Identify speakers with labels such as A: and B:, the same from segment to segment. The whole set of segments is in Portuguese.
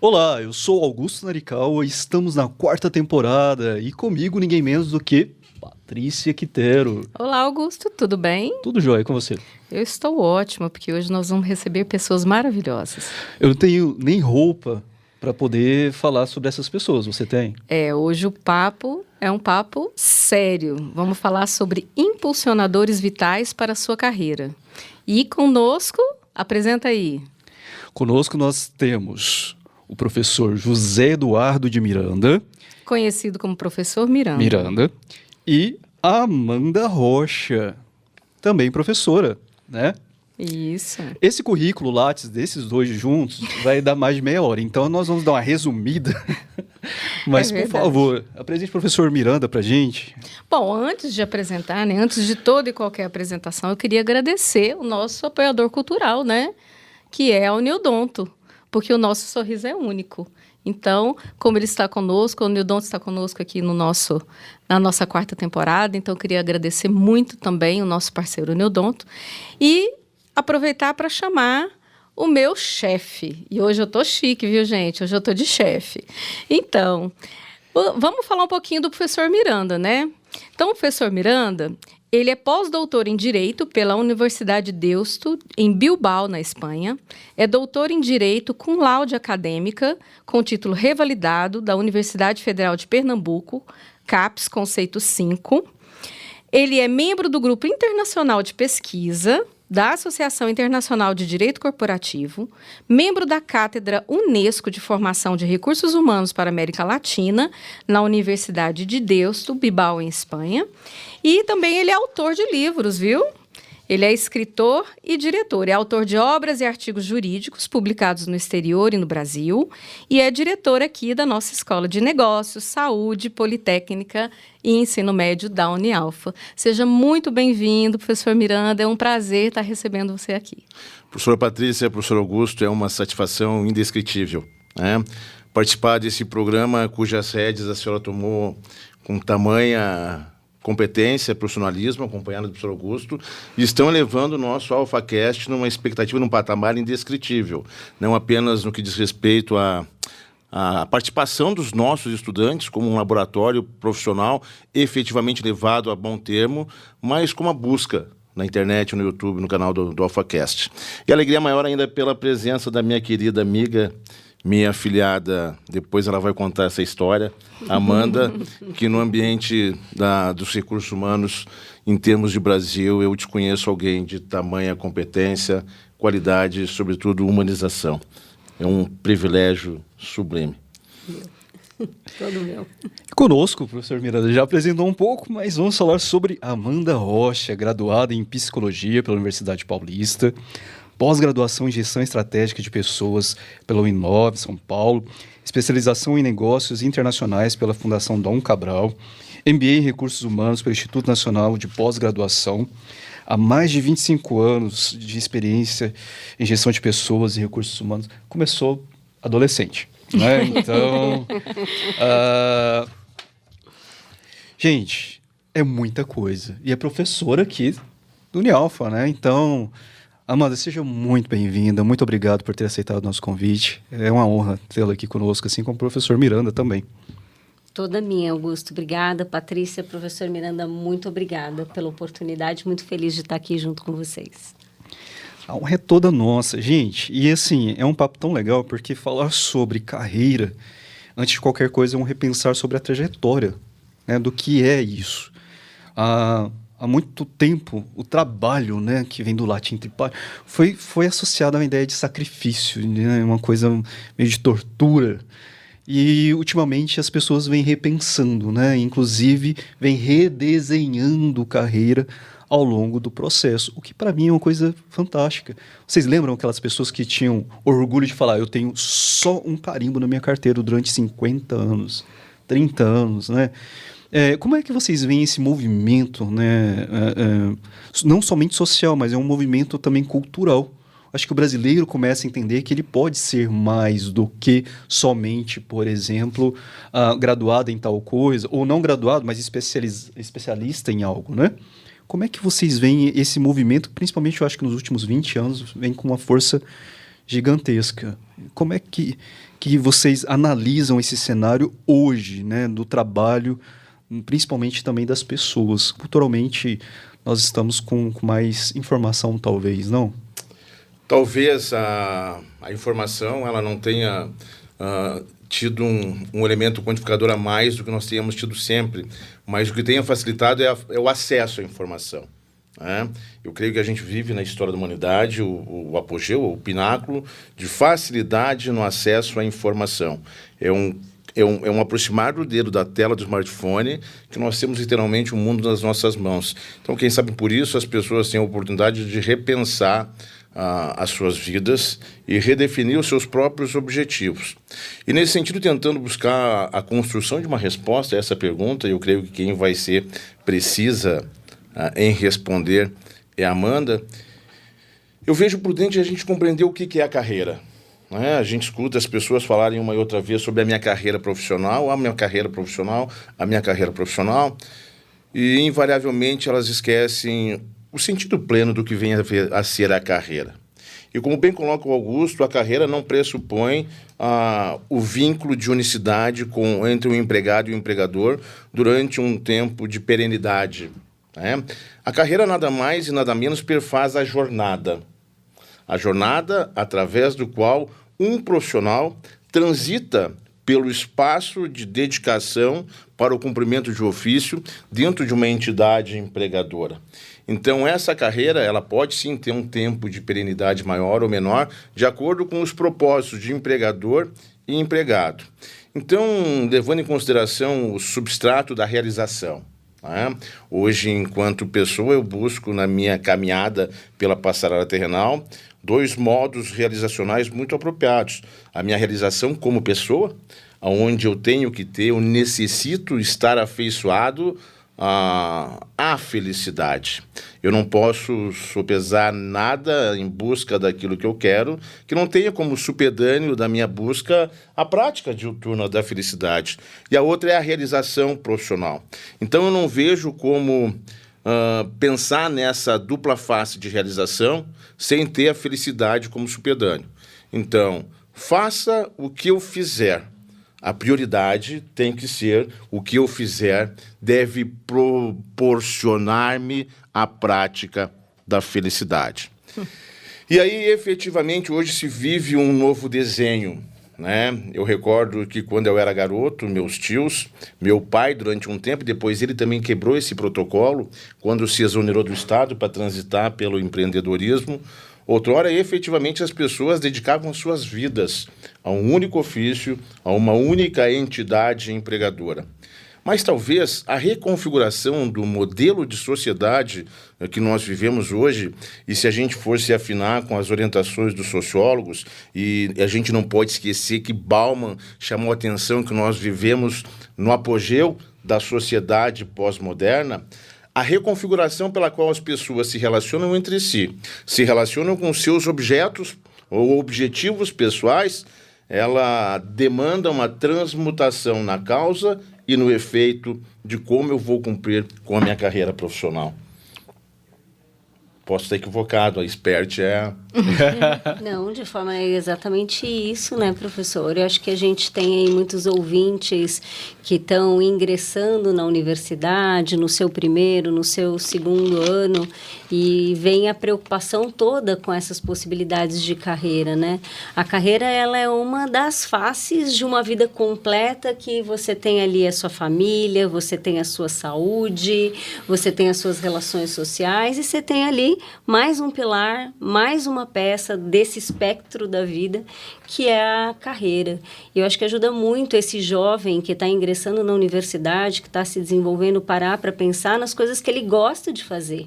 A: Olá, eu sou Augusto Narikawa e estamos na quarta temporada e comigo ninguém menos do que Patrícia Quitero.
B: Olá, Augusto, tudo bem?
A: Tudo jóia com você?
B: Eu estou ótima, porque hoje nós vamos receber pessoas maravilhosas.
A: Eu não tenho nem roupa para poder falar sobre essas pessoas, você tem?
B: Hoje o papo é um papo sério. Vamos falar sobre impulsionadores vitais para a sua carreira. E conosco, apresenta aí.
A: Conosco nós temos o professor José Eduardo de Miranda.
B: Conhecido como professor Miranda.
A: E a Amanda Rocha, também professora, né?
B: Isso.
A: Esse currículo Lattes desses dois juntos vai dar mais de meia hora, então nós vamos dar uma resumida. Mas, por favor, apresente o professor Miranda para a gente.
B: Bom, antes de apresentar, né, antes de toda e qualquer apresentação, eu queria agradecer o nosso apoiador cultural, né, que é a Uniodonto, porque o nosso sorriso é único. Então, como ele está conosco, o Uniodonto está conosco aqui na nossa quarta temporada, então eu queria agradecer muito também o nosso parceiro Uniodonto e aproveitar para chamar o meu chefe. E hoje eu tô chique, viu, gente? Hoje eu tô de chefe. Então, vamos falar um pouquinho do professor Miranda, né? Então, o professor Miranda, ele é pós-doutor em Direito pela Universidade Deusto, em Bilbao, na Espanha. É doutor em Direito com laude acadêmica, com título revalidado da Universidade Federal de Pernambuco, CAPES, Conceito 5. Ele é membro do Grupo Internacional de Pesquisa da Associação Internacional de Direito Corporativo, membro da Cátedra Unesco de Formação de Recursos Humanos para a América Latina, na Universidade de Deusto, Bilbao, em Espanha. E também ele é autor de livros, viu? Ele é escritor e diretor. É autor de obras e artigos jurídicos publicados no exterior e no Brasil. E é diretor aqui da nossa Escola de Negócios, Saúde, Politécnica e Ensino Médio da Unialfa. Seja muito bem-vindo, professor Miranda. É um prazer estar recebendo você aqui.
C: Professora Patrícia, professor Augusto, é uma satisfação indescritível, né? Participar desse programa cujas rédeas a senhora tomou com tamanha competência, profissionalismo, acompanhado do professor Augusto, e estão elevando o nosso AlphaCast numa expectativa, num patamar indescritível, não apenas no que diz respeito à participação dos nossos estudantes como um laboratório profissional efetivamente levado a bom termo, mas como a busca na internet, no YouTube, no canal do AlphaCast. E a alegria maior ainda pela presença da minha querida amiga, minha afilhada, depois ela vai contar essa história, Amanda, que no ambiente dos recursos humanos, em termos de Brasil, eu te conheço alguém de tamanha competência, qualidade e, sobretudo, humanização. É um privilégio sublime.
B: Todo meu.
A: Conosco, o professor Miranda já apresentou um pouco, mas vamos falar sobre Amanda Rocha, graduada em Psicologia pela Universidade Paulista, pós-graduação em Gestão Estratégica de Pessoas pela Uninove, São Paulo, especialização em Negócios Internacionais pela Fundação Dom Cabral, MBA em Recursos Humanos pelo Instituto Nacional de Pós-Graduação, há mais de 25 anos de experiência em gestão de pessoas e recursos humanos. Começou adolescente, né? Então, gente, é muita coisa. E é professora aqui do Unialfa, né? Então, Amanda, seja muito bem-vinda, muito obrigado por ter aceitado o nosso convite. É uma honra tê-la aqui conosco, assim como o professor Miranda também.
D: Toda minha, Augusto. Obrigada, Patrícia. Professor Miranda, muito obrigada pela oportunidade. Muito feliz de estar aqui junto com vocês.
A: A honra é toda nossa, gente. E assim, é um papo tão legal porque falar sobre carreira, antes de qualquer coisa, é um repensar sobre a trajetória, né, do que é isso. Há muito tempo, o trabalho, né, que vem do latim tripar, foi associado a uma ideia de sacrifício, né, uma coisa meio de tortura. E, ultimamente, as pessoas vêm repensando, né, inclusive, vêm redesenhando carreira ao longo do processo, o que, para mim, é uma coisa fantástica. Vocês lembram aquelas pessoas que tinham orgulho de falar, eu tenho só um carimbo na minha carteira durante 50 anos, 30 anos, né? Como é que vocês veem esse movimento, né? Não somente social, mas é um movimento também cultural. Acho que o brasileiro começa a entender que ele pode ser mais do que somente, por exemplo, graduado em tal coisa, ou não graduado, mas especialista em algo, né? Como é que vocês veem esse movimento, principalmente eu acho que nos últimos 20 anos, vem com uma força gigantesca. Como é que vocês analisam esse cenário hoje, né, do trabalho, principalmente também das pessoas? Culturalmente, nós estamos com mais informação, talvez, não?
C: Talvez a informação ela não tenha tido um elemento quantificador a mais do que nós tínhamos tido sempre, mas o que tenha facilitado é o acesso à informação. Né? Eu creio que a gente vive na história da humanidade o apogeu, o pináculo de facilidade no acesso à informação. É um aproximar do dedo da tela do smartphone que nós temos literalmente o mundo nas nossas mãos. Então, quem sabe por isso as pessoas têm a oportunidade de repensar as suas vidas e redefinir os seus próprios objetivos. E, nesse sentido, tentando buscar a construção de uma resposta a essa pergunta, eu creio que quem vai ser precisa em responder é a Amanda. Eu vejo prudente a gente compreender o que é a carreira. Né? A gente escuta as pessoas falarem uma e outra vez sobre a minha carreira profissional, e invariavelmente elas esquecem o sentido pleno do que vem a ser a carreira. E como bem coloca o Augusto, a carreira não pressupõe o vínculo de unicidade entre o empregado e o empregador durante um tempo de perenidade. Né? A carreira nada mais e nada menos perfaz a jornada. A jornada através do qual um profissional transita pelo espaço de dedicação para o cumprimento de ofício dentro de uma entidade empregadora. Então, essa carreira ela pode sim ter um tempo de perenidade maior ou menor, de acordo com os propósitos de empregador e empregado. Então, levando em consideração o substrato da realização. Né? Hoje, enquanto pessoa, eu busco na minha caminhada pela passarela terrenal 2 modos realizacionais muito apropriados. A minha realização como pessoa, onde eu necessito estar afeiçoado à felicidade. Eu não posso sopesar nada em busca daquilo que eu quero, que não tenha como supedâneo da minha busca a prática diuturna da felicidade. E a outra é a realização profissional. Então eu não vejo como pensar nessa dupla face de realização sem ter a felicidade como supedâneo. Então, faça o que eu fizer. A prioridade tem que ser o que eu fizer deve proporcionar-me a prática da felicidade. E aí, efetivamente, hoje se vive um novo desenho. Né? Eu recordo que quando eu era garoto, meus tios, meu pai, durante um tempo, depois ele também quebrou esse protocolo, quando se exonerou do Estado para transitar pelo empreendedorismo. Outrora, efetivamente, as pessoas dedicavam suas vidas a um único ofício, a uma única entidade empregadora. Mas talvez a reconfiguração do modelo de sociedade que nós vivemos hoje, e se a gente for se afinar com as orientações dos sociólogos, e a gente não pode esquecer que Bauman chamou a atenção que nós vivemos no apogeu da sociedade pós-moderna, a reconfiguração pela qual as pessoas se relacionam entre si, se relacionam com seus objetos ou objetivos pessoais, ela demanda uma transmutação na causa e no efeito de como eu vou cumprir com a minha carreira profissional. Posso estar equivocado, a expert é...
D: Não, de forma exatamente isso, né, professor? Eu acho que a gente tem aí muitos ouvintes que estão ingressando na universidade, no seu primeiro, no seu segundo ano, e vem a preocupação toda com essas possibilidades de carreira, né? A carreira, ela é uma das faces de uma vida completa que você tem ali a sua família, você tem a sua saúde, você tem as suas relações sociais e você tem ali mais um pilar, mais uma peça desse espectro da vida, que é a carreira. Eu acho que ajuda muito esse jovem que está ingressando na universidade, que está se desenvolvendo, parar para pensar nas coisas que ele gosta de fazer,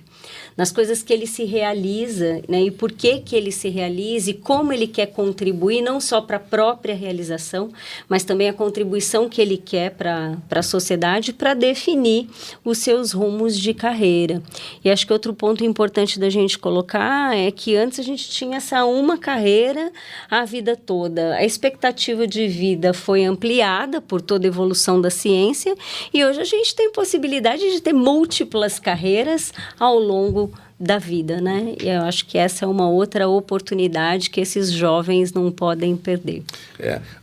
D: nas coisas que ele se realiza, né? E por que ele se realiza e como ele quer contribuir, não só para a própria realização, mas também a contribuição que ele quer para a sociedade, para definir os seus rumos de carreira. E acho que outro ponto importante da gente colocar é que antes a gente tinha essa uma carreira a vida toda. A expectativa de vida foi ampliada por toda a evolução da ciência e hoje a gente tem possibilidade de ter múltiplas carreiras ao longo da vida, né? E eu acho que essa é uma outra oportunidade que esses jovens não podem perder.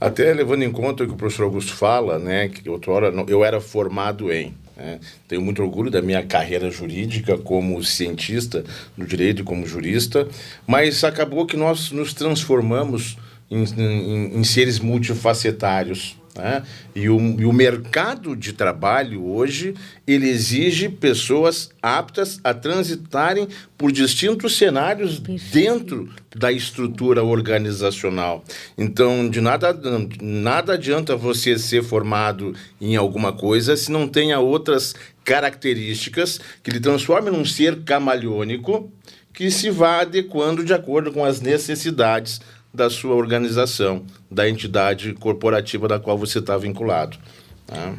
C: Até levando em conta o que o professor Augusto fala, né, que outrora eu era formado em... tenho muito orgulho da minha carreira jurídica como cientista do direito e como jurista, mas acabou que nós nos transformamos em seres multifacetários. Né? E o mercado de trabalho hoje, ele exige pessoas aptas a transitarem por distintos cenários dentro da estrutura organizacional. Então, de nada adianta você ser formado em alguma coisa se não tenha outras características que lhe transformem num ser camaleônico que se vá adequando de acordo com as necessidades da sua organização, da entidade corporativa da qual você está vinculado. Tá?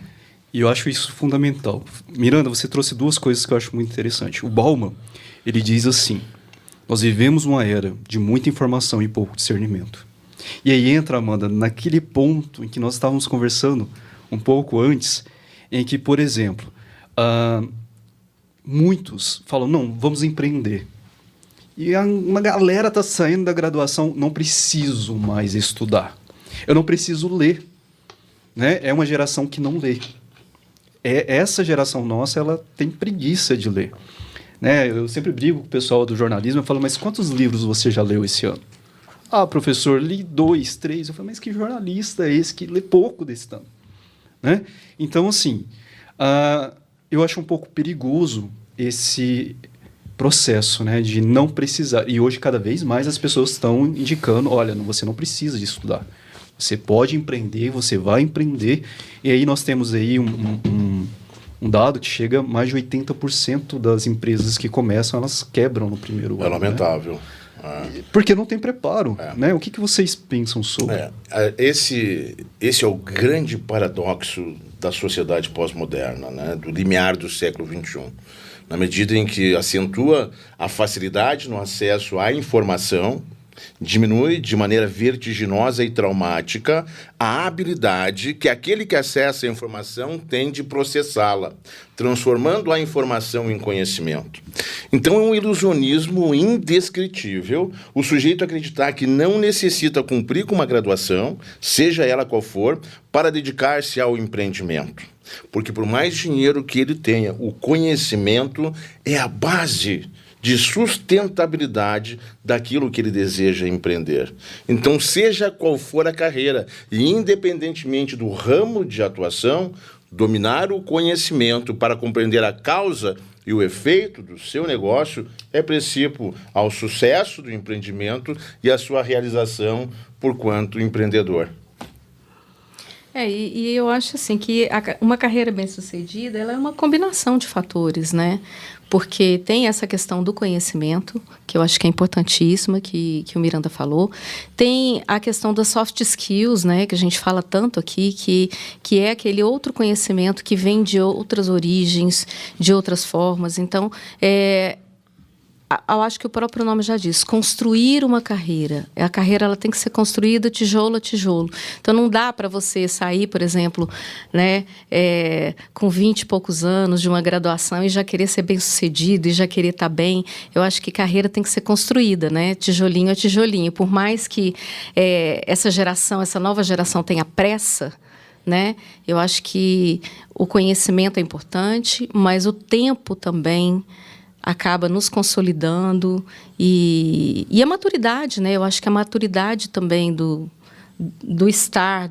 A: E eu acho isso fundamental. Miranda, você trouxe duas coisas que eu acho muito interessante. O Bauman, ele diz assim, nós vivemos uma era de muita informação e pouco discernimento. E aí entra, Amanda, naquele ponto em que nós estávamos conversando um pouco antes, em que, por exemplo, muitos falam, não, vamos empreender. E uma galera está saindo da graduação, não preciso mais estudar. Eu não preciso ler. Né? É uma geração que não lê. Essa geração nossa, ela tem preguiça de ler. Né? Eu sempre brigo com o pessoal do jornalismo, eu falo, mas quantos livros você já leu esse ano? Ah, professor, li 2, 3. Eu falo, mas que jornalista é esse que lê pouco desse tanto? Né? Então, assim, eu acho um pouco perigoso esse processo, né, de não precisar. E hoje, cada vez mais, as pessoas estão indicando, olha, você não precisa de estudar. Você pode empreender, você vai empreender. E aí nós temos aí um dado que chega a mais de 80% das empresas que começam, elas quebram no primeiro ano.
C: É lamentável.
A: Né? Porque não tem preparo. Né? O que vocês pensam sobre?
C: Esse é o grande paradoxo da sociedade pós-moderna, né? Do limiar do século XXI. Na medida em que acentua a facilidade no acesso à informação, diminui de maneira vertiginosa e traumática a habilidade que aquele que acessa a informação tem de processá-la, transformando a informação em conhecimento. Então é um ilusionismo indescritível o sujeito acreditar que não necessita cumprir com uma graduação, seja ela qual for, para dedicar-se ao empreendimento. Porque por mais dinheiro que ele tenha, o conhecimento é a base de sustentabilidade daquilo que ele deseja empreender. Então, seja qual for a carreira, e independentemente do ramo de atuação, dominar o conhecimento para compreender a causa e o efeito do seu negócio é princípio ao sucesso do empreendimento e à sua realização por quanto empreendedor.
B: E eu acho assim que uma carreira bem-sucedida, ela é uma combinação de fatores, né? Porque tem essa questão do conhecimento, que eu acho que é importantíssima, que o Miranda falou. Tem a questão das soft skills, né? Que a gente fala tanto aqui, que é aquele outro conhecimento que vem de outras origens, de outras formas. Então, eu acho que o próprio nome já diz, construir uma carreira. A carreira ela tem que ser construída tijolo a tijolo. Então, não dá para você sair, por exemplo, né, com 20 e poucos anos de uma graduação e já querer ser bem-sucedido e já querer estar bem. Eu acho que carreira tem que ser construída, né, tijolinho a tijolinho. Por mais que essa nova geração tenha pressa, né, eu acho que o conhecimento é importante, mas o tempo também acaba nos consolidando e a maturidade, né? Eu acho que a maturidade também do estar,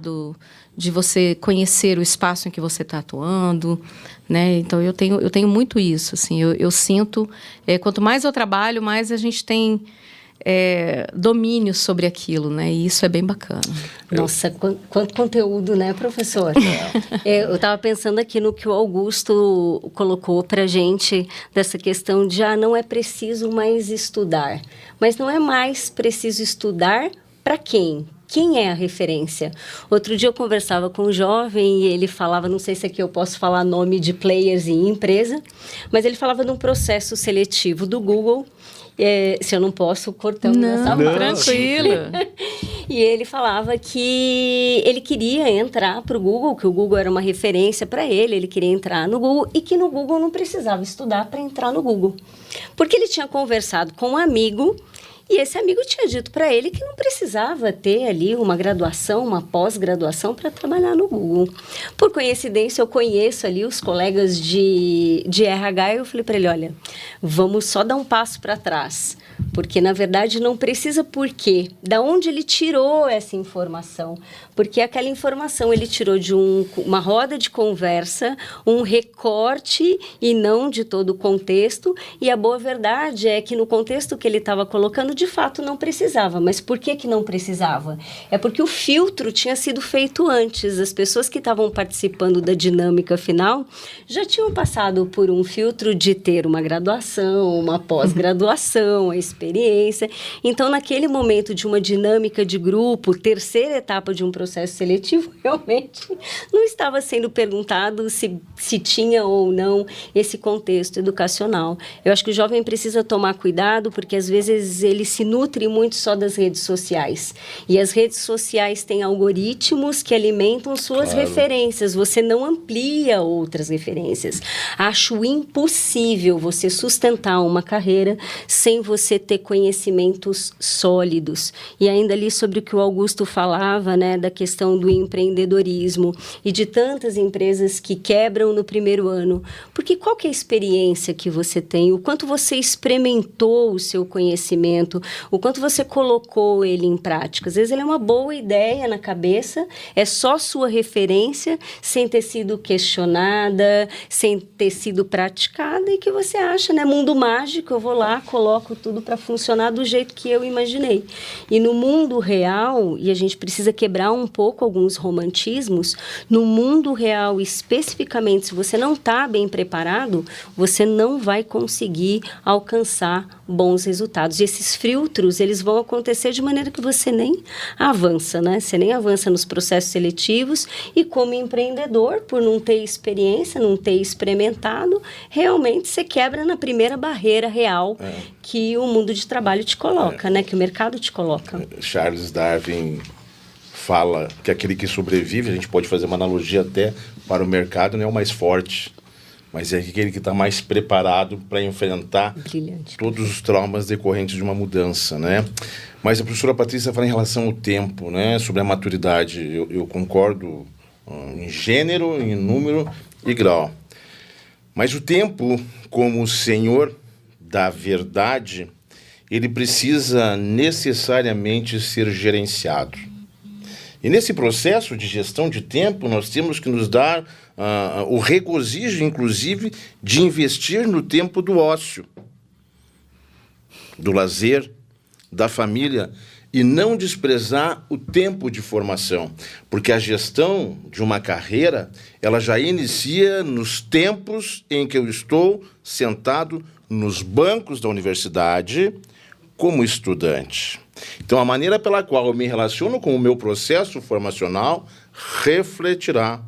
B: de você conhecer o espaço em que você está atuando, né? Então, eu tenho muito isso, assim, eu sinto, quanto mais eu trabalho, mais a gente tem domínio sobre aquilo, né? E isso é bem bacana.
D: Nossa, quanto conteúdo, né, professor? Eu estava pensando aqui no que o Augusto colocou para a gente, dessa questão de não é preciso mais estudar. Mas não é mais preciso estudar para quem? Quem é a referência? Outro dia eu conversava com um jovem e ele falava, não sei se aqui eu posso falar nome de players em empresa, mas ele falava de um processo seletivo do Google. Se eu não posso, cortamos essa parte.
B: Tranquilo.
D: E ele falava que ele queria entrar para o Google, que o Google era uma referência para ele, ele queria entrar no Google e que no Google não precisava estudar para entrar no Google. Porque ele tinha conversado com um amigo e esse amigo tinha dito para ele que não precisava ter ali uma graduação, uma pós-graduação para trabalhar no Google. Por coincidência, eu conheço ali os colegas de RH e eu falei para ele, olha, vamos só dar um passo para trás. Porque, na verdade, não precisa por quê. Da onde ele tirou essa informação? Porque aquela informação ele tirou de uma roda de conversa, um recorte e não de todo o contexto. E a boa verdade é que no contexto que ele estava colocando, de fato, não precisava. Mas por que não precisava? É porque o filtro tinha sido feito antes. As pessoas que estavam participando da dinâmica final já tinham passado por um filtro de ter uma graduação, uma pós-graduação, a experiência. Então, naquele momento de uma dinâmica de grupo, terceira etapa de um processo seletivo, realmente não estava sendo perguntado se tinha ou não esse contexto educacional. Eu acho que o jovem precisa tomar cuidado, porque às vezes ele se nutre muito só das redes sociais. E as redes sociais têm algoritmos que alimentam suas referências. Você não amplia outras referências. Acho impossível você sustentar uma carreira sem você ter conhecimentos sólidos. E ainda ali sobre o que o Augusto falava, né, da questão do empreendedorismo e de tantas empresas que quebram no primeiro ano. Porque qual que é a experiência que você tem? O quanto você experimentou o seu conhecimento? O quanto você colocou ele em prática? Às vezes ele é uma boa ideia na cabeça, é só sua referência, sem ter sido questionada, sem ter sido praticada, e que você acha, né? Mundo mágico, eu vou lá, coloco tudo para funcionar do jeito que eu imaginei. E no mundo real, e a gente precisa quebrar um pouco alguns romantismos, no mundo real, especificamente, se você não está bem preparado, você não vai conseguir alcançar bons resultados. E esses filtros, eles vão acontecer de maneira que você nem avança, né? Você nem avança nos processos seletivos e, como empreendedor, por não ter experiência, não ter experimentado, realmente você quebra na primeira barreira real que o mundo de trabalho te coloca, né? Que o mercado te coloca.
C: Charles Darwin fala que aquele que sobrevive, a gente pode fazer uma analogia até para o mercado, não é o mais forte, mas é aquele que está mais preparado para enfrentar todos os traumas decorrentes de uma mudança, né? Mas a professora Patrícia fala em relação ao tempo, né? Sobre a maturidade. Eu concordo em gênero, em número e grau. Mas o tempo, como o senhor da verdade, ele precisa necessariamente ser gerenciado. E nesse processo de gestão de tempo, nós temos que nos dar o regozijo, inclusive, de investir no tempo do ócio, do lazer, da família, e não desprezar o tempo de formação, porque a gestão de uma carreira, ela já inicia nos tempos em que eu estou sentado nos bancos da universidade como estudante. Então, a maneira pela qual eu me relaciono com o meu processo formacional refletirá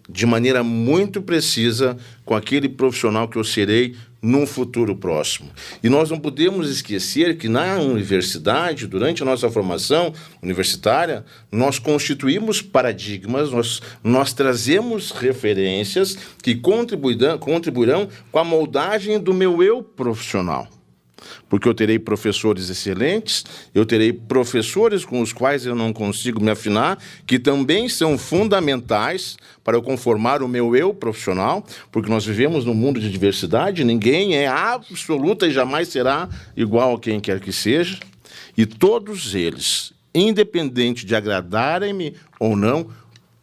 C: de maneira muito precisa com aquele profissional que eu serei num futuro próximo. E nós não podemos esquecer que na universidade, durante a nossa formação universitária, nós constituímos paradigmas, nós trazemos referências que contribuirão com a moldagem do meu eu profissional. Porque eu terei professores excelentes, eu terei professores com os quais eu não consigo me afinar, que também são fundamentais para eu conformar o meu eu profissional, porque nós vivemos num mundo de diversidade, ninguém é absoluta e jamais será igual a quem quer que seja, e todos eles, independente de agradarem-me ou não,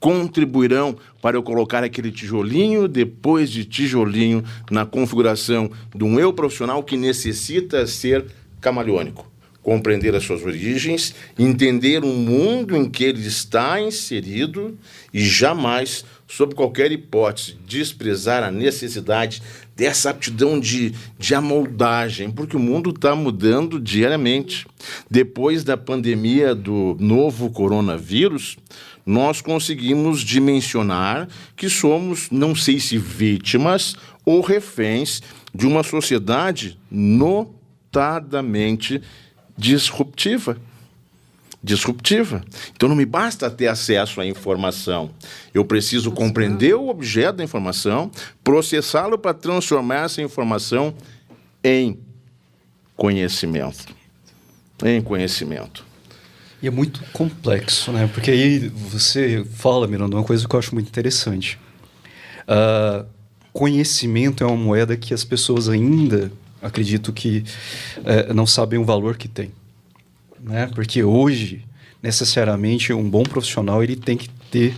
C: contribuirão para eu colocar aquele tijolinho depois de tijolinho na configuração de um eu profissional que necessita ser camaleônico, compreender as suas origens, entender o mundo em que ele está inserido e jamais, sob qualquer hipótese, desprezar a necessidade dessa aptidão de amoldagem, porque o mundo está mudando diariamente. Depois da pandemia do novo coronavírus, nós conseguimos dimensionar que somos, não sei se vítimas ou reféns de uma sociedade notadamente disruptiva. disruptiva. Então, não me basta ter acesso à informação. Eu preciso compreender o objeto da informação, processá-lo para transformar essa informação em conhecimento. Em conhecimento.
A: E é muito complexo, né? Porque aí você fala, Miranda, uma coisa que eu acho muito interessante. Conhecimento é uma moeda que as pessoas ainda, acredito que, não sabem o valor que tem. Né? Porque hoje, necessariamente, um bom profissional ele tem que ter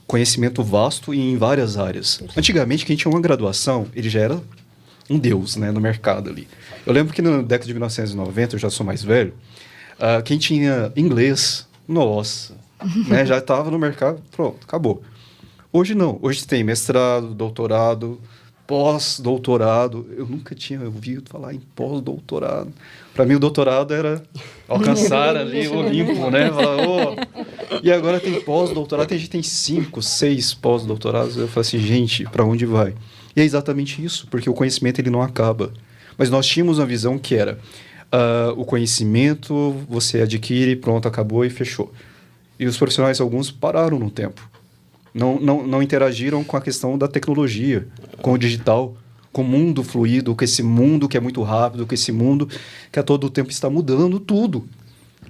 A: conhecimento vasto e em várias áreas. Antigamente, quem tinha uma graduação, ele já era um deus, né, no mercado ali. Eu lembro que na década de 1990, eu já sou mais velho, quem tinha inglês, nossa, né, já estava no mercado, pronto, acabou. Hoje não, hoje tem mestrado, doutorado, pós-doutorado. Eu nunca tinha ouvido falar em pós-doutorado. Para mim, o doutorado era alcançar ali o Olimpo, né? E agora tem pós-doutorado, tem gente que tem 5, 6 pós-doutorados. Eu falo assim, gente, para onde vai? E é exatamente isso, porque o conhecimento ele não acaba. Mas nós tínhamos uma visão que era o conhecimento, você adquire, pronto, acabou e fechou. E os profissionais, alguns, pararam no tempo. Não interagiram com a questão da tecnologia, com o digital, com o mundo fluido, com esse mundo que é muito rápido, com esse mundo que a todo tempo está mudando tudo.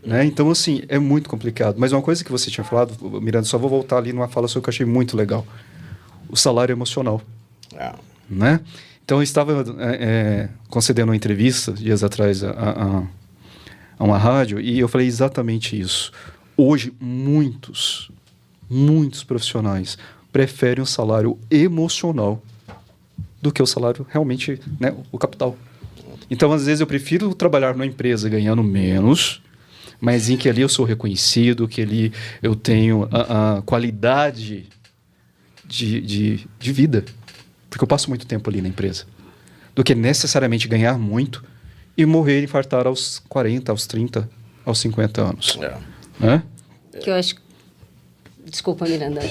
A: Né? Então, assim, é muito complicado. Mas uma coisa que você tinha falado, Miranda, só vou voltar ali numa fala sua que eu achei muito legal. O salário emocional. Né? Então, eu estava concedendo uma entrevista, dias atrás, a uma rádio, e eu falei exatamente isso. Hoje, muitos profissionais preferem o salário emocional do que o salário realmente, né, o capital. Então, às vezes, eu prefiro trabalhar numa empresa ganhando menos, mas em que ali eu sou reconhecido, que ali eu tenho a qualidade de vida, porque eu passo muito tempo ali na empresa, do que necessariamente ganhar muito e morrer e infartar aos 40, aos 30, aos 50 anos. Né?
D: Que eu acho. Desculpa, Miranda.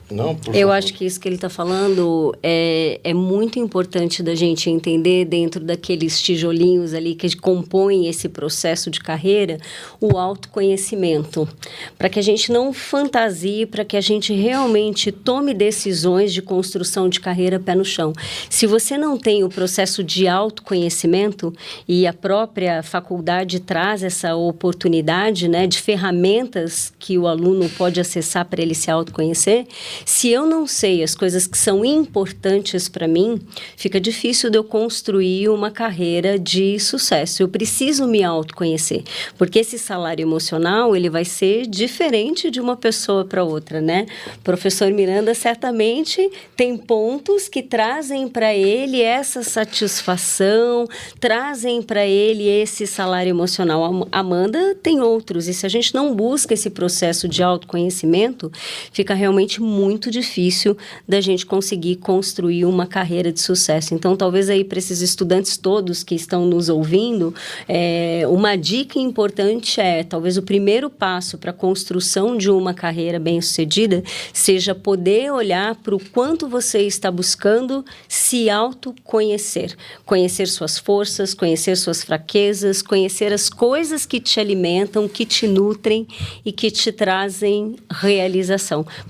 C: Não, por
D: Eu
C: favor.
D: acho que isso que ele está falando é muito importante da gente entender dentro daqueles tijolinhos ali que compõem esse processo de carreira, o autoconhecimento. Para que a gente não fantasie, para que a gente realmente tome decisões de construção de carreira pé no chão. Se você não tem o processo de autoconhecimento, e a própria faculdade traz essa oportunidade, né, de ferramentas que o aluno pode acessar para ele se autoconhecer, se eu não sei as coisas que são importantes para mim, fica difícil de eu construir uma carreira de sucesso. Eu preciso me autoconhecer, porque esse salário emocional, ele vai ser diferente de uma pessoa para outra, né? O professor Miranda certamente tem pontos que trazem para ele essa satisfação, trazem para ele esse salário emocional. A Amanda tem outros, e se a gente não busca esse processo de autoconhecimento, fica realmente muito difícil da gente conseguir construir uma carreira de sucesso. Então, talvez aí para esses estudantes todos que estão nos ouvindo, uma dica importante talvez o primeiro passo para a construção de uma carreira bem-sucedida seja poder olhar para o quanto você está buscando se autoconhecer. Conhecer suas forças, conhecer suas fraquezas, conhecer as coisas que te alimentam, que te nutrem e que te trazem realização.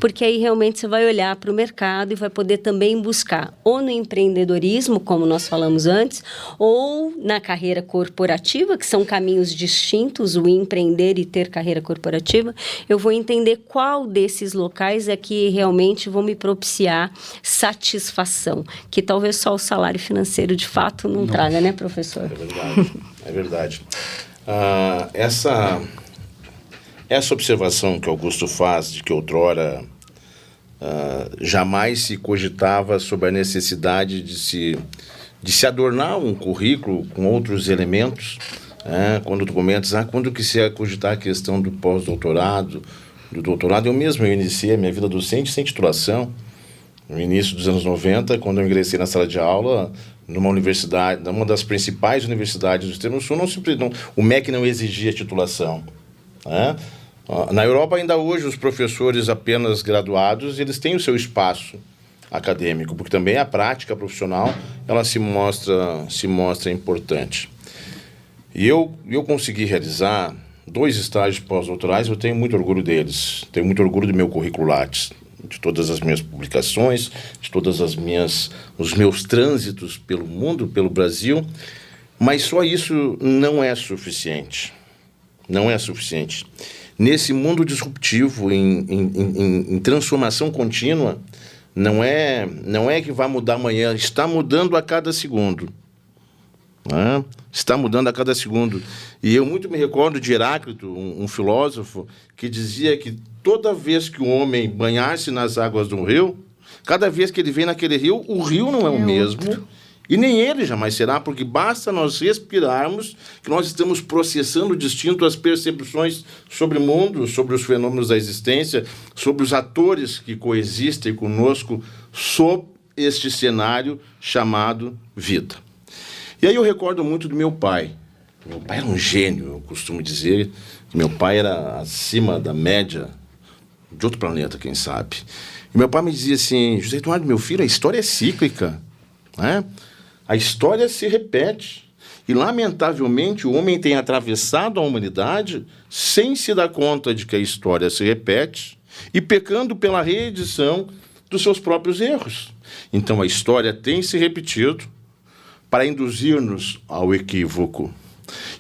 D: Porque aí realmente você vai olhar para o mercado e vai poder também buscar ou no empreendedorismo, como nós falamos antes, ou na carreira corporativa, que são caminhos distintos, o empreender e ter carreira corporativa. Eu vou entender qual desses locais é que realmente vão me propiciar satisfação, que talvez só o salário financeiro de fato não traga, né, professor?
C: É verdade, é verdade. Essa observação que Augusto faz de que outrora jamais se cogitava sobre a necessidade de se adornar um currículo com outros elementos, quando tu comentas, quando que se ia cogitar a questão do pós-doutorado, do doutorado, eu iniciei a minha vida docente sem titulação, no início dos anos 90, quando eu ingressei na sala de aula, numa universidade, numa das principais universidades do Extremo Sul, o MEC não exigia titulação, né? Na Europa, ainda hoje, os professores apenas graduados, eles têm o seu espaço acadêmico, porque também a prática profissional, ela se mostra importante. E eu consegui realizar, 2 estágios pós-doutorais, eu tenho muito orgulho deles. Tenho muito orgulho do meu currículo Lattes, de todas as minhas publicações, de todas os meus trânsitos pelo mundo, pelo Brasil. Mas só isso não é suficiente. Não é suficiente. Nesse mundo disruptivo, em transformação contínua, não é que vai mudar amanhã, está mudando a cada segundo. Né? Está mudando a cada segundo. E eu muito me recordo de Heráclito, um filósofo, que dizia que toda vez que o homem banhasse nas águas de um rio, cada vez que ele vem naquele rio, o rio não é o mesmo. Outro. E nem ele jamais será, porque basta nós respirarmos que nós estamos processando distinto as percepções sobre o mundo, sobre os fenômenos da existência, sobre os atores que coexistem conosco sob este cenário chamado vida. E aí eu recordo muito do meu pai. Meu pai era um gênio, eu costumo dizer. Meu pai era acima da média de outro planeta, quem sabe. E meu pai me dizia assim: José Eduardo, meu filho, a história é cíclica, né? A história se repete. E, lamentavelmente, o homem tem atravessado a humanidade sem se dar conta de que a história se repete e pecando pela reedição dos seus próprios erros. Então, a história tem se repetido para induzir-nos ao equívoco.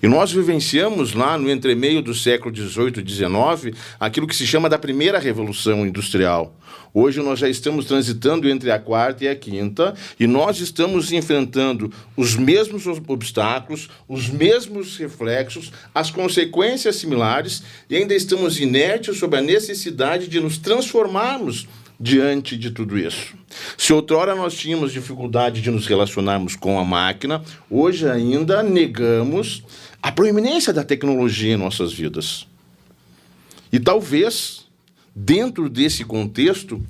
C: E nós vivenciamos lá no entremeio do século XVIII e XIX aquilo que se chama da primeira revolução industrial. Hoje nós já estamos transitando entre a 4ª e a 5ª e nós estamos enfrentando os mesmos obstáculos, os mesmos reflexos, as consequências similares e ainda estamos inertes sobre a necessidade de nos transformarmos diante de tudo isso. Se outrora nós tínhamos dificuldade de nos relacionarmos com a máquina, hoje ainda negamos a proeminência da tecnologia em nossas vidas. E talvez, dentro desse contexto,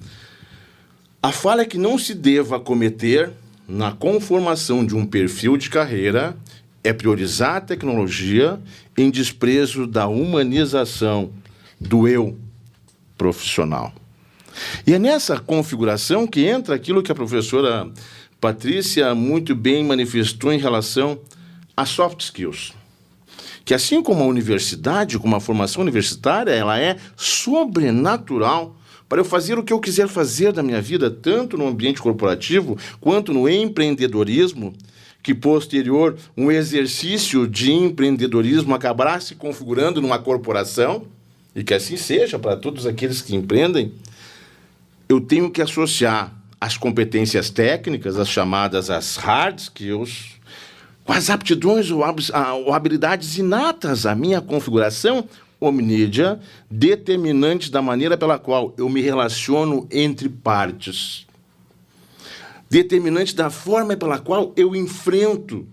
C: a falha que não se deva cometer na conformação de um perfil de carreira é priorizar a tecnologia em desprezo da humanização do eu profissional. E é nessa configuração que entra aquilo que a professora Patrícia muito bem manifestou em relação a soft skills. Que assim como a universidade, como a formação universitária, ela é sobrenatural para eu fazer o que eu quiser fazer da minha vida, tanto no ambiente corporativo, quanto no empreendedorismo, que posterior um exercício de empreendedorismo acabará se configurando numa corporação, e que assim seja para todos aqueles que empreendem. Eu tenho que associar as competências técnicas, as chamadas as hard skills, com as aptidões ou habilidades inatas à minha configuração hominídea, determinantes da maneira pela qual eu me relaciono entre partes, determinante da forma pela qual eu enfrento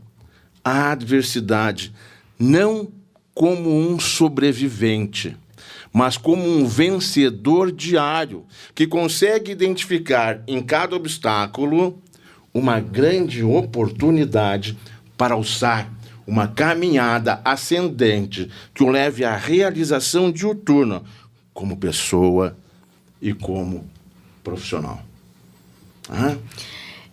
C: a adversidade, não como um sobrevivente, mas como um vencedor diário, que consegue identificar em cada obstáculo uma grande oportunidade para alçar uma caminhada ascendente que o leve à realização diuturna como pessoa e como profissional.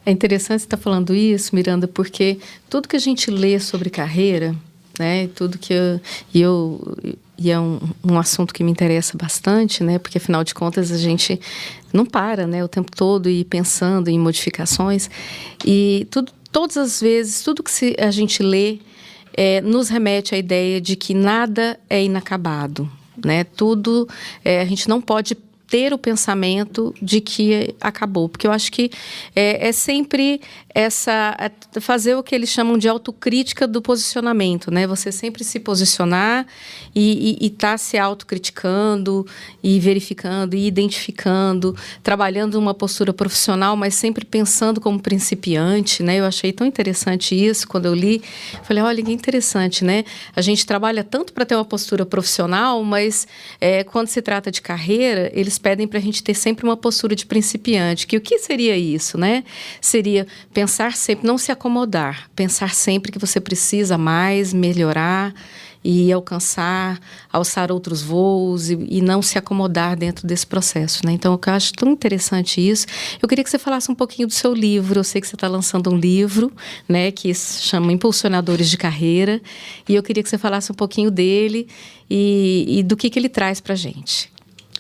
B: É interessante você estar falando isso, Miranda, porque tudo que a gente lê sobre carreira, né, tudo que e é um assunto que me interessa bastante, né? Porque, afinal de contas, a gente não para, né, o tempo todo e pensando em modificações. E todas as vezes, tudo que a gente lê nos remete à ideia de que nada é inacabado, né? Tudo, a gente não pode ter o pensamento de que acabou, porque eu acho que é sempre fazer o que eles chamam de autocrítica do posicionamento, né? Você sempre se posicionar e tá se autocriticando e verificando e identificando, trabalhando uma postura profissional, mas sempre pensando como principiante, né? Eu achei tão interessante isso quando eu li. Falei, olha, que interessante, né? A gente trabalha tanto para ter uma postura profissional, mas quando se trata de carreira, eles pedem para a gente ter sempre uma postura de principiante. Que o que seria isso, né? Seria pensar sempre, não se acomodar, pensar sempre que você precisa mais, melhorar e alçar outros voos e não se acomodar dentro desse processo, né? Então, eu acho tão interessante isso. Eu queria que você falasse um pouquinho do seu livro. Eu sei que você está lançando um livro, né, que se chama Impulsionadores de Carreira, e eu queria que você falasse um pouquinho dele e do que ele traz para a gente.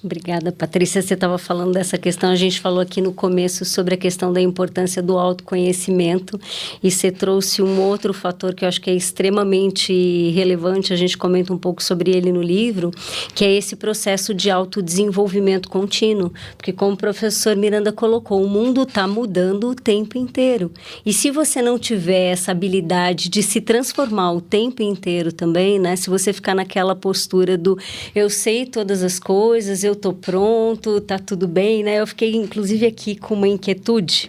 D: Obrigada, Patrícia. Você estava falando dessa questão, a gente falou aqui no começo sobre a questão da importância do autoconhecimento e você trouxe um outro fator que eu acho que é extremamente relevante, a gente comenta um pouco sobre ele no livro, que é esse processo de autodesenvolvimento contínuo, porque como o professor Miranda colocou, o mundo está mudando o tempo inteiro e se você não tiver essa habilidade de se transformar o tempo inteiro também, né, se você ficar naquela postura do eu sei todas as coisas, eu estou pronto, tá tudo bem, né? Eu fiquei, inclusive, aqui com uma inquietude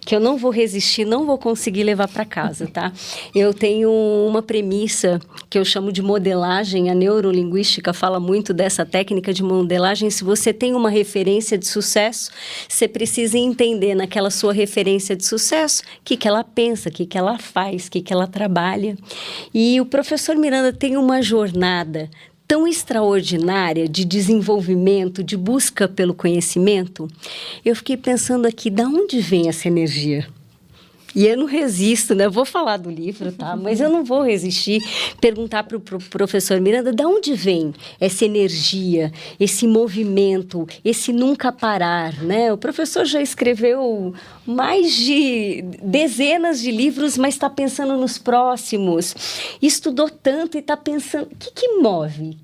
D: que eu não vou resistir, não vou conseguir levar para casa, tá? Eu tenho uma premissa que eu chamo de modelagem, a neurolinguística fala muito dessa técnica de modelagem. Se você tem uma referência de sucesso, você precisa entender naquela sua referência de sucesso o que ela pensa, o que ela faz, o que ela trabalha. E o professor Miranda tem uma jornada tão extraordinária de desenvolvimento, de busca pelo conhecimento, eu fiquei pensando aqui, de onde vem essa energia? E eu não resisto, né? Eu vou falar do livro, tá? Mas eu não vou resistir perguntar para o professor Miranda de onde vem essa energia, esse movimento, esse nunca parar, né? O professor já escreveu mais de dezenas de livros, mas está pensando nos próximos. Estudou tanto e está pensando, o que move?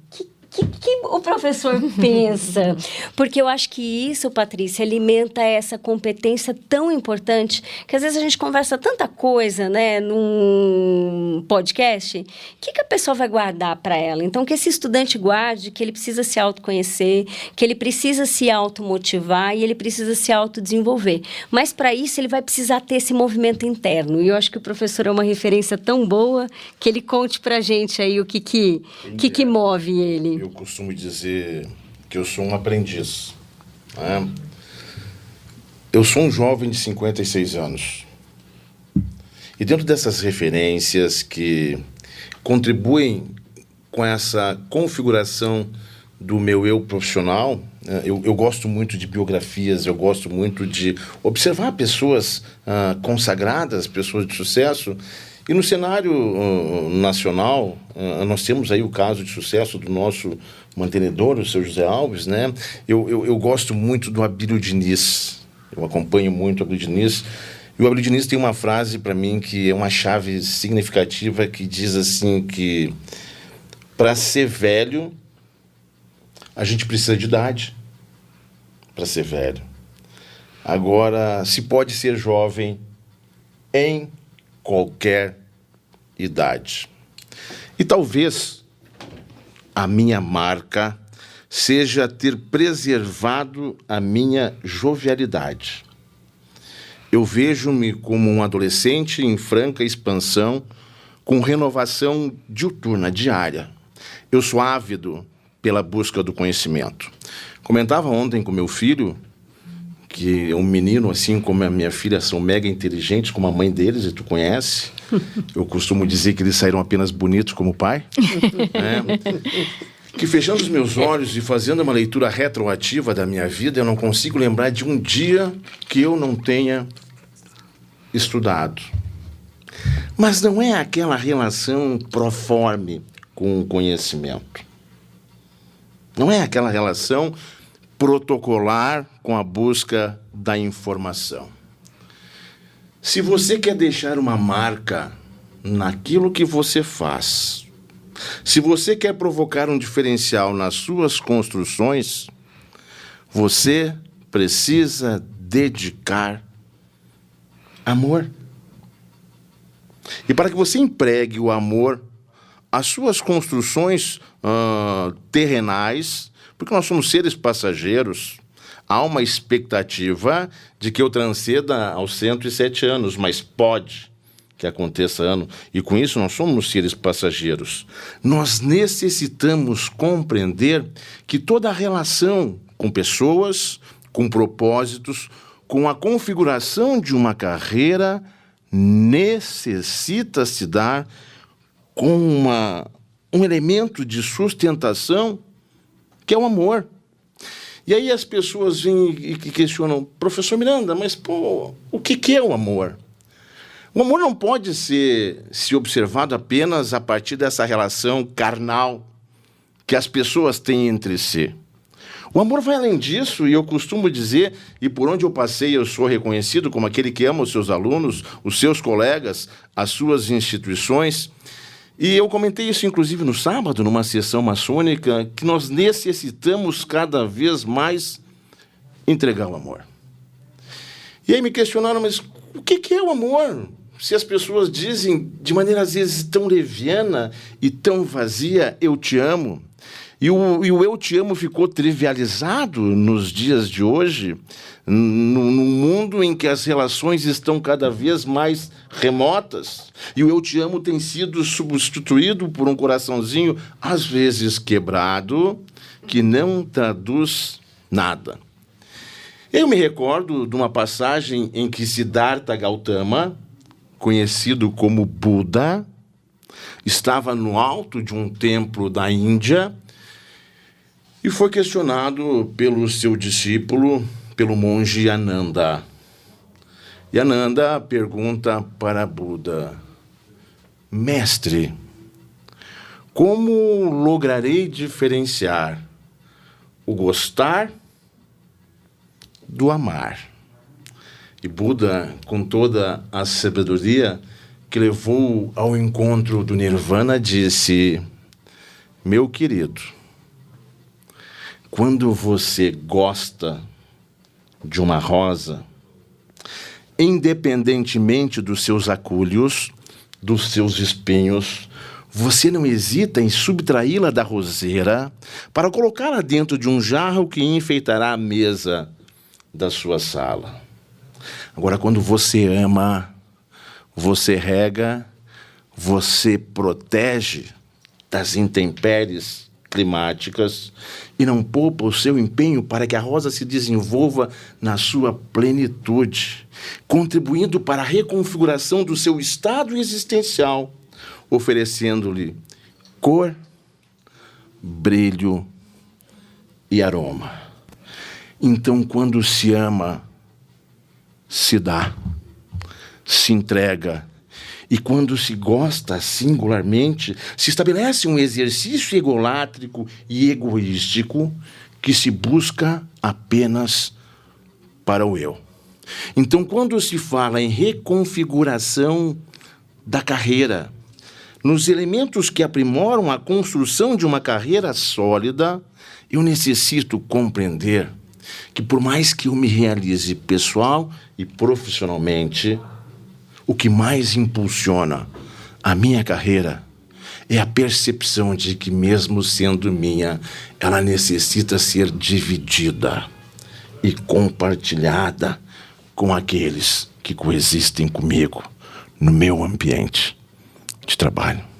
D: Que o professor pensa? Porque eu acho que isso, Patrícia, alimenta essa competência tão importante, que às vezes a gente conversa tanta coisa, né, num podcast, o que a pessoa vai guardar para ela? Então, que esse estudante guarde que ele precisa se autoconhecer, que ele precisa se automotivar e ele precisa se autodesenvolver. Mas, para isso, ele vai precisar ter esse movimento interno. E eu acho que o professor é uma referência tão boa que ele conte para a gente aí o que move ele.
C: Eu costumo dizer que eu sou um aprendiz, né? Eu sou um jovem de 56 anos. E dentro dessas referências que contribuem com essa configuração do meu eu profissional, eu gosto muito de biografias, eu gosto muito de observar pessoas consagradas, pessoas de sucesso. E no cenário nacional, nós temos aí o caso de sucesso do nosso mantenedor, o seu José Alves, né? Eu gosto muito do Abílio Diniz, eu acompanho muito o Abílio Diniz, e o Abílio Diniz tem uma frase para mim que é uma chave significativa que diz assim que para ser velho, a gente precisa de idade para ser velho. Agora, se pode ser jovem em qualquer idade. E talvez a minha marca seja ter preservado a minha jovialidade. Eu vejo-me como um adolescente em franca expansão, com renovação diuturna, diária. Eu sou ávido pela busca do conhecimento. Comentava ontem com meu filho que um menino, assim como a minha filha, são mega inteligentes, como a mãe deles, e tu conhece. Eu costumo dizer que eles saíram apenas bonitos como pai. Que fechando os meus olhos e fazendo uma leitura retroativa da minha vida, eu não consigo lembrar de um dia que eu não tenha estudado. Mas não é aquela relação proforme com o conhecimento. Não é aquela relação protocolar com a busca da informação. Se você quer deixar uma marca naquilo que você faz, se você quer provocar um diferencial nas suas construções, você precisa dedicar amor. E para que você empregue o amor às suas construções terrenais, porque nós somos seres passageiros, há uma expectativa de que eu transcenda aos 107 anos, mas pode que aconteça ano, e com isso nós somos seres passageiros. Nós necessitamos compreender que toda a relação com pessoas, com propósitos, com a configuração de uma carreira, necessita se dar com uma um elemento de sustentação que é o amor. E aí as pessoas vêm e questionam, professor Miranda, mas o que é o amor? O amor não pode ser observado apenas a partir dessa relação carnal que as pessoas têm entre si. O amor vai além disso, e eu costumo dizer, e por onde eu passei eu sou reconhecido como aquele que ama os seus alunos, os seus colegas, as suas instituições. E eu comentei isso, inclusive, no sábado, numa sessão maçônica, que nós necessitamos cada vez mais entregar o amor. E aí me questionaram, mas o que é o amor? Se as pessoas dizem de maneira, às vezes, tão leviana e tão vazia, eu te amo. E o eu te amo ficou trivializado nos dias de hoje, num mundo em que as relações estão cada vez mais remotas. E o eu te amo tem sido substituído por um coraçãozinho, às vezes quebrado, que não traduz nada. Eu me recordo de uma passagem em que Siddhartha Gautama, conhecido como Buda, estava no alto de um templo da Índia e foi questionado pelo seu discípulo, pelo monge Ananda. E Ananda pergunta para Buda, mestre, como lograrei diferenciar o gostar do amar? E Buda, com toda a sabedoria que levou ao encontro do Nirvana, disse, meu querido, quando você gosta de uma rosa, independentemente dos seus acúlios, dos seus espinhos, você não hesita em subtraí-la da roseira para colocá-la dentro de um jarro que enfeitará a mesa da sua sala. Agora, quando você ama, você rega, você protege das intempéries climáticas e não poupa o seu empenho para que a rosa se desenvolva na sua plenitude, contribuindo para a reconfiguração do seu estado existencial, oferecendo-lhe cor, brilho e aroma. Então, quando se ama, se dá, se entrega. E quando se gosta singularmente, se estabelece um exercício egolátrico e egoístico que se busca apenas para o eu. Então, quando se fala em reconfiguração da carreira, nos elementos que aprimoram a construção de uma carreira sólida, eu necessito compreender que, por mais que eu me realize pessoal e profissionalmente, o que mais impulsiona a minha carreira é a percepção de que, mesmo sendo minha, ela necessita ser dividida e compartilhada com aqueles que coexistem comigo no meu ambiente de trabalho.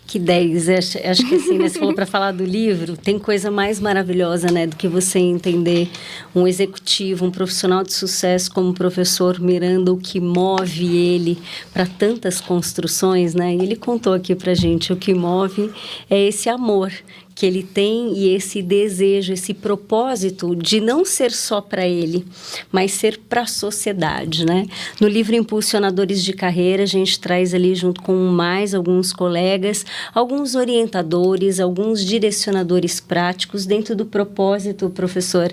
D: Que 10, acho que assim, você falou para falar do livro, tem coisa mais maravilhosa, né, do que você entender um executivo, um profissional de sucesso como o professor Miranda, o que move ele para tantas construções, né, e ele contou aqui para gente, o que move é esse amor que ele tem e esse desejo, esse propósito de não ser só para ele, mas ser para a sociedade, né? No livro Impulsionadores de Carreira, a gente traz ali, junto com mais alguns colegas, alguns orientadores, alguns direcionadores práticos dentro do propósito, professor.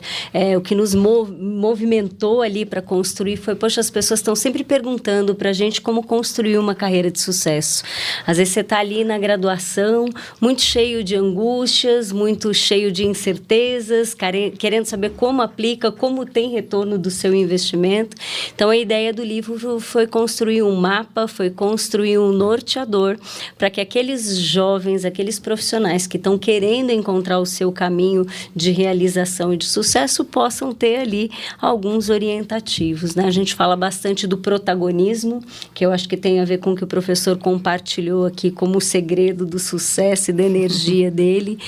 D: O que nos movimentou ali para construir foi, poxa, as pessoas estão sempre perguntando para a gente como construir uma carreira de sucesso. Às vezes você está ali na graduação, muito cheio de angústia, muito cheio de incertezas, querendo saber como aplica, como tem retorno do seu investimento. Então, a ideia do livro foi construir um mapa, foi construir um norteador para que aqueles jovens, aqueles profissionais que estão querendo encontrar o seu caminho de realização e de sucesso possam ter ali alguns orientativos, né? A gente fala bastante do protagonismo, que eu acho que tem a ver com o que o professor compartilhou aqui como o segredo do sucesso e da energia dele.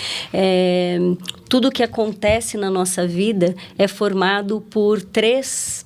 D: Tudo que acontece na nossa vida é formado por 3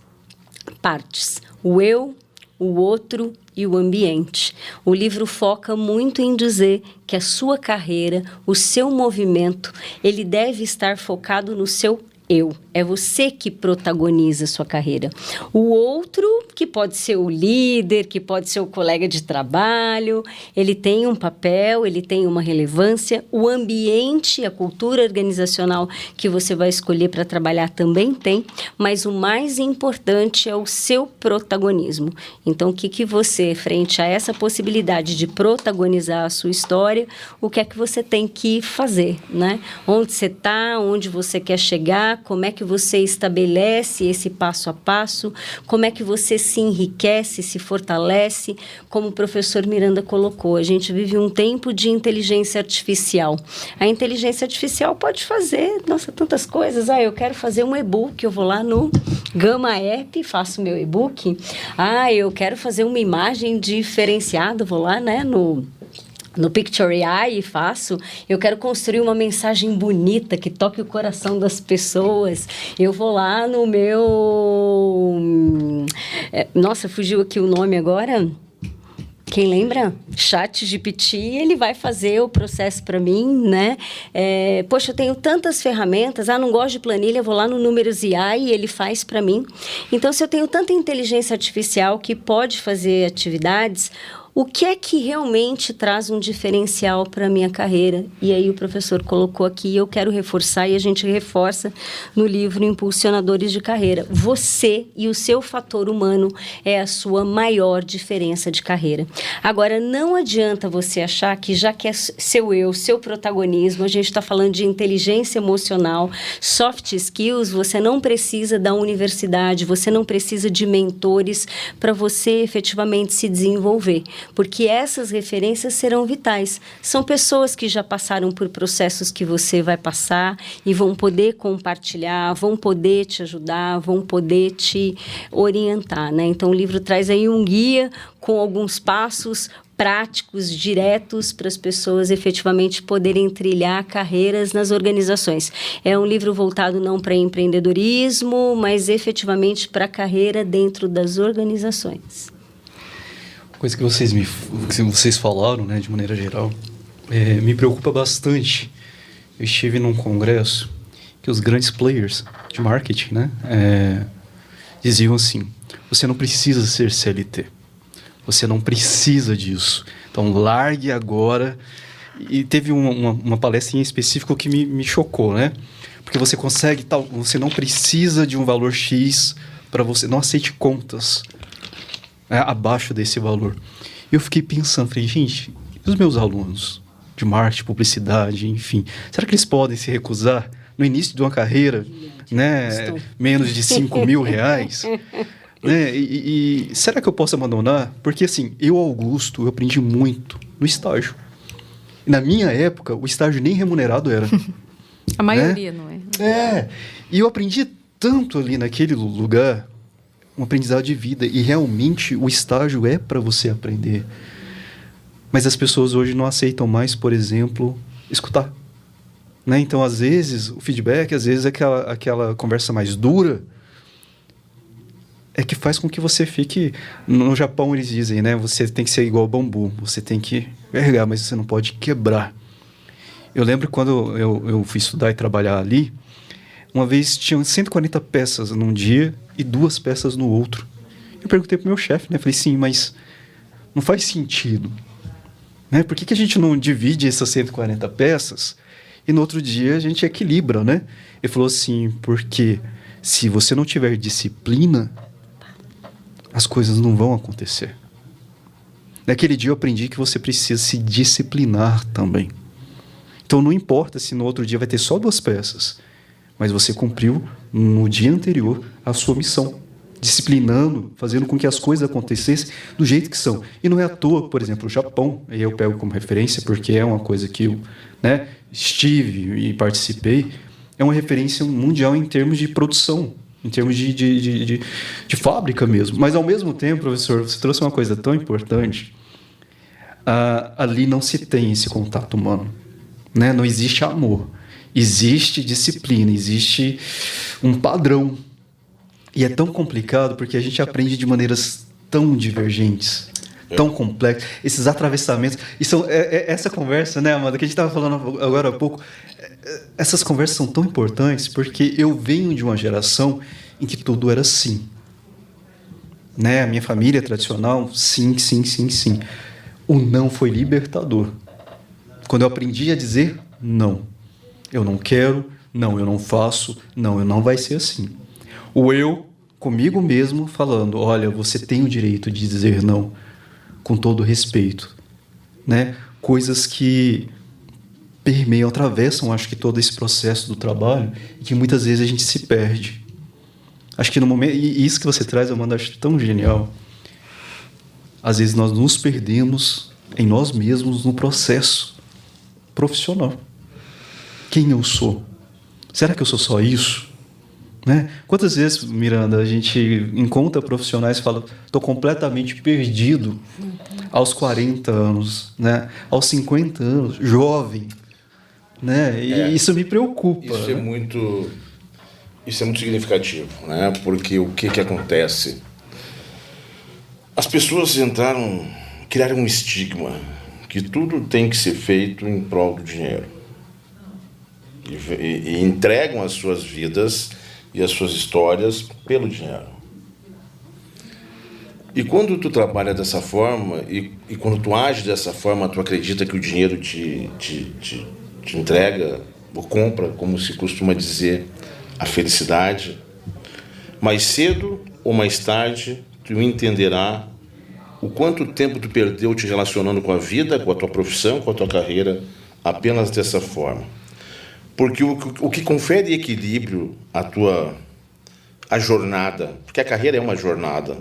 D: partes: o eu, o outro e o ambiente. O livro foca muito em dizer que a sua carreira, o seu movimento, ele deve estar focado no seu eu. É você que protagoniza a sua carreira. O outro, que pode ser o líder, que pode ser o colega de trabalho, ele tem um papel, ele tem uma relevância. O ambiente, a cultura organizacional que você vai escolher para trabalhar também tem, mas o mais importante é o seu protagonismo. Então, o que você, frente a essa possibilidade de protagonizar a sua história, o que é que você tem que fazer, né? Onde você está, onde você quer chegar, como é que você estabelece esse passo a passo, como é que você se enriquece, se fortalece, como o professor Miranda colocou, a gente vive um tempo de inteligência artificial. A inteligência artificial pode fazer, nossa, tantas coisas. Eu quero fazer um e-book, eu vou lá no Gama App e faço meu e-book. Eu quero fazer uma imagem diferenciada, vou lá, né, no Picture AI e faço. Eu quero construir uma mensagem bonita que toque o coração das pessoas. Eu vou lá no meu... Nossa, fugiu aqui o nome agora. Quem lembra? ChatGPT, ele vai fazer o processo para mim, né? Poxa, eu tenho tantas ferramentas. Não gosto de planilha, vou lá no Números AI e ele faz para mim. Então, se eu tenho tanta inteligência artificial que pode fazer atividades... O que é que realmente traz um diferencial para a minha carreira? E aí o professor colocou aqui, eu quero reforçar, e a gente reforça no livro Impulsionadores de Carreira. Você e o seu fator humano é a sua maior diferença de carreira. Agora, não adianta você achar que já que é seu eu, seu protagonismo, a gente está falando de inteligência emocional, soft skills, você não precisa da universidade, você não precisa de mentores para você efetivamente se desenvolver. Porque essas referências serão vitais. São pessoas que já passaram por processos que você vai passar e vão poder compartilhar, vão poder te ajudar, vão poder te orientar, né? Então, o livro traz aí um guia com alguns passos práticos, diretos, para as pessoas efetivamente poderem trilhar carreiras nas organizações. É um livro voltado não para empreendedorismo, mas efetivamente para a carreira dentro das organizações.
A: Coisa que vocês falaram, né, de maneira geral, me preocupa bastante. Eu estive num congresso que os grandes players de marketing, né, diziam assim: você não precisa ser CLT, você não precisa disso, então largue agora. E teve uma palestra em específico que me chocou, né, porque você consegue tal, você não precisa de um valor X para você, não aceite contas abaixo desse valor. Eu fiquei pensando, falei, gente, e os meus alunos de marketing, publicidade, enfim, será que eles podem se recusar no início de uma carreira, né, menos de 5 mil reais? Né? E será que eu posso abandonar? Porque assim, Augusto, eu aprendi muito no estágio. E na minha época, o estágio nem remunerado era.
B: A maioria, né? Não é?
A: E eu aprendi tanto ali naquele lugar, um aprendizado de vida, e realmente o estágio é para você aprender. Mas as pessoas hoje não aceitam mais, por exemplo, escutar. Né? Então, às vezes, o feedback, às vezes aquela conversa mais dura, é que faz com que você fique... No Japão eles dizem, né? Você tem que ser igual ao bambu, você tem que vergar, mas você não pode quebrar. Eu lembro quando eu fui estudar e trabalhar ali, uma vez tinham 140 peças num dia e 2 peças no outro. Eu perguntei pro meu chefe, né? Falei, sim, mas não faz sentido. Né? Por que a gente não divide essas 140 peças e no outro dia a gente equilibra, né? Ele falou assim, porque se você não tiver disciplina, as coisas não vão acontecer. Naquele dia eu aprendi que você precisa se disciplinar também. Então não importa se no outro dia vai ter só 2 peças, mas você cumpriu no dia anterior a sua missão, disciplinando, fazendo com que as coisas acontecessem do jeito que são. E não é à toa, por exemplo, o Japão, aí eu pego como referência porque é uma coisa que eu, né, estive e participei, é uma referência mundial em termos de produção, em termos de fábrica mesmo. Mas, ao mesmo tempo, professor, você trouxe uma coisa tão importante, ali não se tem esse contato humano, né? Não existe amor. Existe disciplina, existe um padrão. E é tão complicado porque a gente aprende de maneiras tão divergentes, tão complexo, esses atravessamentos. E essa conversa, né, Amanda, que a gente estava falando agora há pouco, essas conversas são tão importantes porque eu venho de uma geração em que tudo era sim. Né? A minha família tradicional, sim, sim, sim, sim. O não foi libertador. Quando eu aprendi a dizer não. Eu não quero, não, eu não faço, não, eu não vai ser assim. O eu, comigo mesmo, falando, olha, você tem o direito de dizer não, com todo respeito. Né? Coisas que permeiam, atravessam, acho que todo esse processo do trabalho, e que muitas vezes a gente se perde. Acho que no momento, e isso que você traz, Amanda, acho tão genial. Às vezes nós nos perdemos em nós mesmos no processo profissional. Quem eu sou? Será que eu sou só isso? Né? Quantas vezes, Miranda, a gente encontra profissionais e fala, estou completamente perdido aos 40 anos, né? Aos 50 anos, jovem. Né? E isso me preocupa.
C: Isso
A: né?
C: é muito significativo, né? Porque o que acontece? As pessoas criaram um estigma que tudo tem que ser feito em prol do dinheiro. E entregam as suas vidas e as suas histórias pelo dinheiro. E quando tu trabalha dessa forma, e quando tu age dessa forma, tu acredita que o dinheiro te entrega, ou compra, como se costuma dizer, a felicidade, mais cedo ou mais tarde, tu entenderá o quanto tempo tu perdeu te relacionando com a vida, com a tua profissão, com a tua carreira, apenas dessa forma. Porque o que confere equilíbrio à jornada, porque a carreira é uma jornada,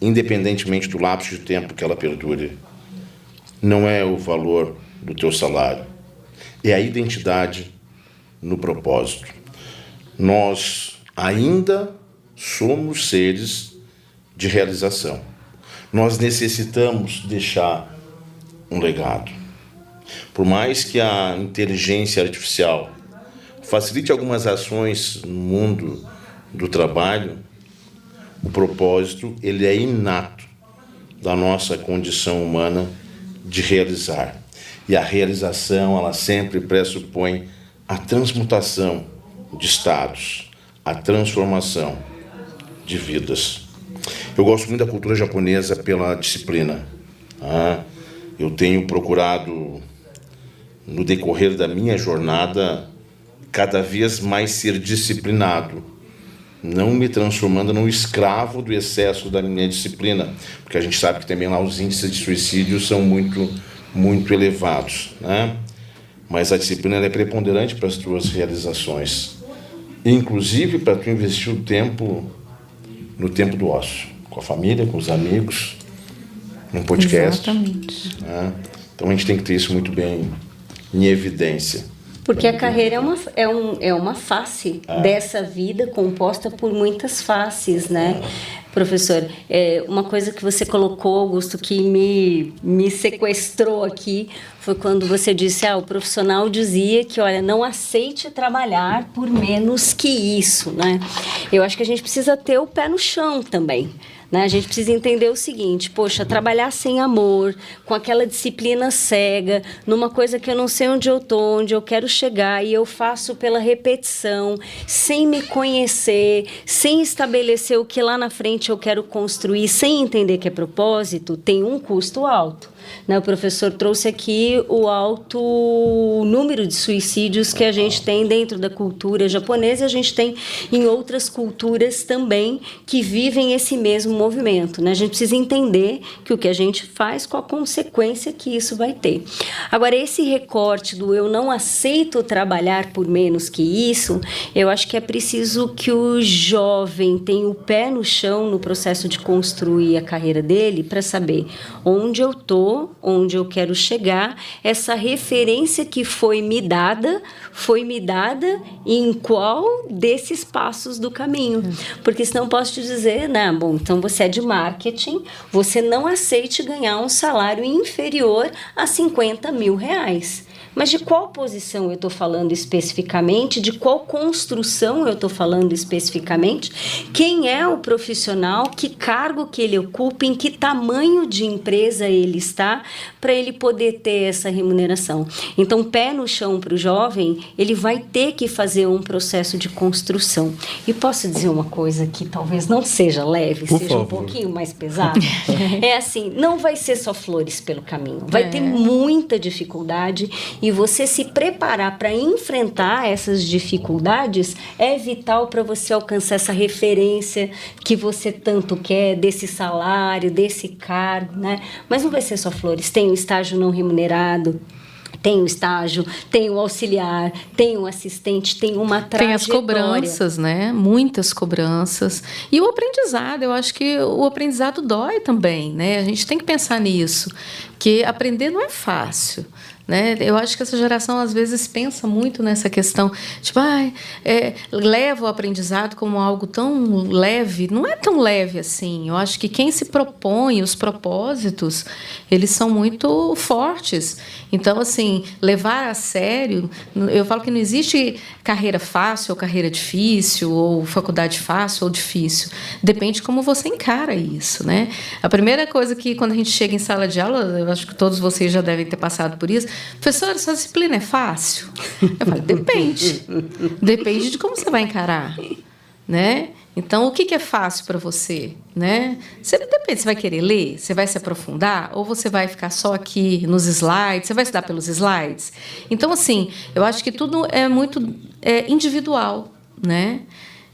C: independentemente do lapso de tempo que ela perdure, não é o valor do teu salário, é a identidade no propósito. Nós ainda somos seres de realização. Nós necessitamos deixar um legado. Por mais que a inteligência artificial facilite algumas ações no mundo do trabalho, o propósito ele é inato da nossa condição humana de realizar. E a realização ela sempre pressupõe a transmutação de estados, a transformação de vidas. Eu gosto muito da cultura japonesa pela disciplina. Eu tenho procurado, no decorrer da minha jornada, cada vez mais ser disciplinado, não me transformando num escravo do excesso da minha disciplina, porque a gente sabe que também lá os índices de suicídio são muito, muito elevados, né? Mas a disciplina é preponderante para as tuas realizações, inclusive para tu investir o tempo no tempo do ócio, com a família, com os amigos, num podcast.
B: Exatamente.
C: Né? Então a gente tem que ter isso muito bem em evidência.
D: Porque a carreira é uma face dessa vida composta por muitas faces, né? Professor, uma coisa que você colocou, Augusto, que me sequestrou aqui, foi quando você disse, o profissional dizia que, olha, não aceite trabalhar por menos que isso, né? Eu acho que a gente precisa ter o pé no chão também. Né? A gente precisa entender o seguinte, poxa, trabalhar sem amor, com aquela disciplina cega, numa coisa que eu não sei onde eu estou, onde eu quero chegar, e eu faço pela repetição, sem me conhecer, sem estabelecer o que lá na frente eu quero construir, sem entender que é propósito, tem um custo alto. Né? O professor trouxe aqui o alto número de suicídios que a gente tem dentro da cultura japonesa e a gente tem em outras culturas também que vivem esse mesmo movimento. Né? A gente precisa entender que o que a gente faz, qual a consequência que isso vai ter. Agora, esse recorte do eu não aceito trabalhar por menos que isso, eu acho que é preciso que o jovem tenha o pé no chão no processo de construir a carreira dele para saber onde eu estou, onde eu quero chegar, essa referência que foi me dada em qual desses passos do caminho. Porque senão posso te dizer, né, bom, então você é de marketing, você não aceite ganhar um salário inferior a R$50 mil. Mas de qual posição eu estou falando especificamente? De qual construção eu estou falando especificamente? Quem é o profissional? Que cargo que ele ocupa? Em que tamanho de empresa ele está para ele poder ter essa remuneração? Então, pé no chão para o jovem, ele vai ter que fazer um processo de construção. E posso dizer uma coisa que talvez não seja leve,
A: Por
D: seja
A: favor.
D: um pouquinho mais pesada? É assim, não vai ser só flores pelo caminho. Vai ter muita dificuldade e você se preparar para enfrentar essas dificuldades é vital para você alcançar essa referência que você tanto quer, desse salário, desse cargo, né? Mas não vai ser só flores. Tem o estágio não remunerado, tem o estágio, tem o auxiliar, tem o assistente, tem uma trajetória.
B: Tem as cobranças, né? Muitas cobranças. E o aprendizado, eu acho que o aprendizado dói também, né? A gente tem que pensar nisso, que aprender não é fácil, né? Eu acho que essa geração, às vezes, pensa muito nessa questão, tipo, leva o aprendizado como algo tão leve. Não é tão leve assim. Eu acho que quem se propõe, os propósitos, eles são muito fortes. Então, assim, levar a sério, eu falo que não existe carreira fácil ou carreira difícil, ou faculdade fácil ou difícil. Depende de como você encara isso, né? A primeira coisa que, quando a gente chega em sala de aula, eu acho que todos vocês já devem ter passado por isso, professor, essa disciplina é fácil? Eu falo, depende. Depende de como você vai encarar, né? Então, o que é fácil para você, né? Depende, você vai querer ler? Você vai se aprofundar? Ou você vai ficar só aqui nos slides? Você vai estudar pelos slides? Então, assim, eu acho que tudo é muito individual, né?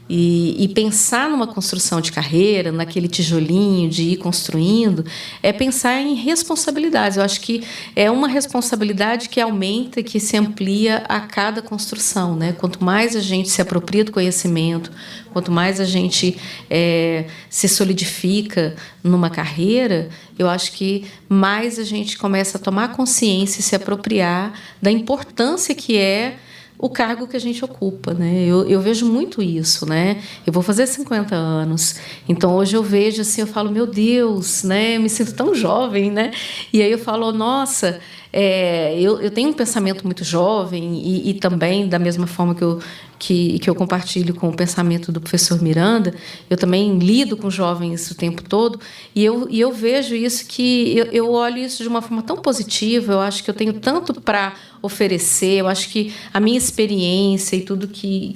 B: E pensar numa construção de carreira, naquele tijolinho de ir construindo, é pensar em responsabilidades. Eu acho que é uma responsabilidade que aumenta, que se amplia a cada construção, né? Quanto mais a gente se apropria do conhecimento, quanto mais a gente se solidifica numa carreira, eu acho que mais a gente começa a tomar consciência e se apropriar da importância que é o cargo que a gente ocupa, né? Eu vejo muito isso, né? Eu vou fazer 50 anos, então hoje eu vejo assim, eu falo, meu Deus, né? Eu me sinto tão jovem, né? E aí eu falo, nossa, eu tenho um pensamento muito jovem e também da mesma forma que eu compartilho com o pensamento do professor Miranda, eu também lido com jovens o tempo todo e eu vejo isso, que eu olho isso de uma forma tão positiva. Eu acho que eu tenho tanto para oferecer, eu acho que a minha experiência e tudo que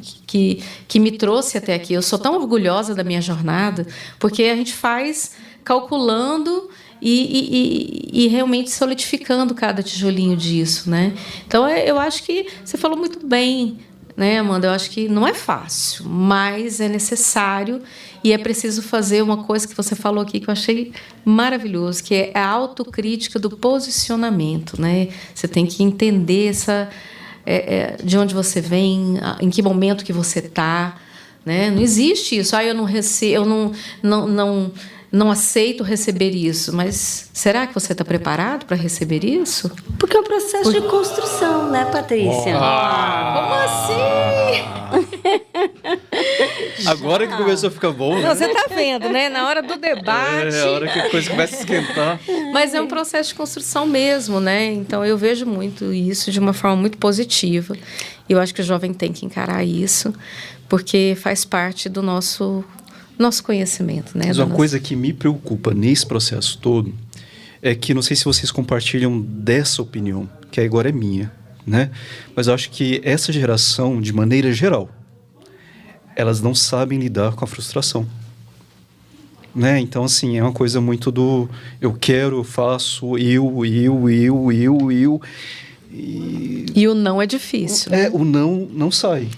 B: me trouxe até aqui, eu sou tão orgulhosa da minha jornada, porque a gente faz calculando e realmente solidificando cada tijolinho disso, né? Então, eu acho que você falou muito bem, né, Amanda? Eu acho que não é fácil, mas é necessário e é preciso fazer uma coisa que você falou aqui que eu achei maravilhoso, que é a autocrítica do posicionamento, né? Você tem que entender de onde você vem, em que momento que você está, né? Não existe isso. Eu não recebo, eu não aceito receber isso, mas será que você está preparado para receber isso?
D: Porque é um processo de construção, né, Patrícia?
B: Como assim?
A: Agora que começou a ficar bom, né?
B: Não, você está vendo, né? Na hora do debate.
A: A hora que a coisa começa a esquentar.
B: Mas é um processo de construção mesmo, né? Então, eu vejo muito isso de uma forma muito positiva. E eu acho que o jovem tem que encarar isso, porque faz parte do nosso conhecimento, né?
A: Mas uma coisa que me preocupa nesse processo todo é que, não sei se vocês compartilham dessa opinião, que agora é minha, né? Mas eu acho que essa geração, de maneira geral, elas não sabem lidar com a frustração, né? Então, assim, é uma coisa muito do eu quero, faço, eu.
B: E o não é difícil, né?
A: O não sai.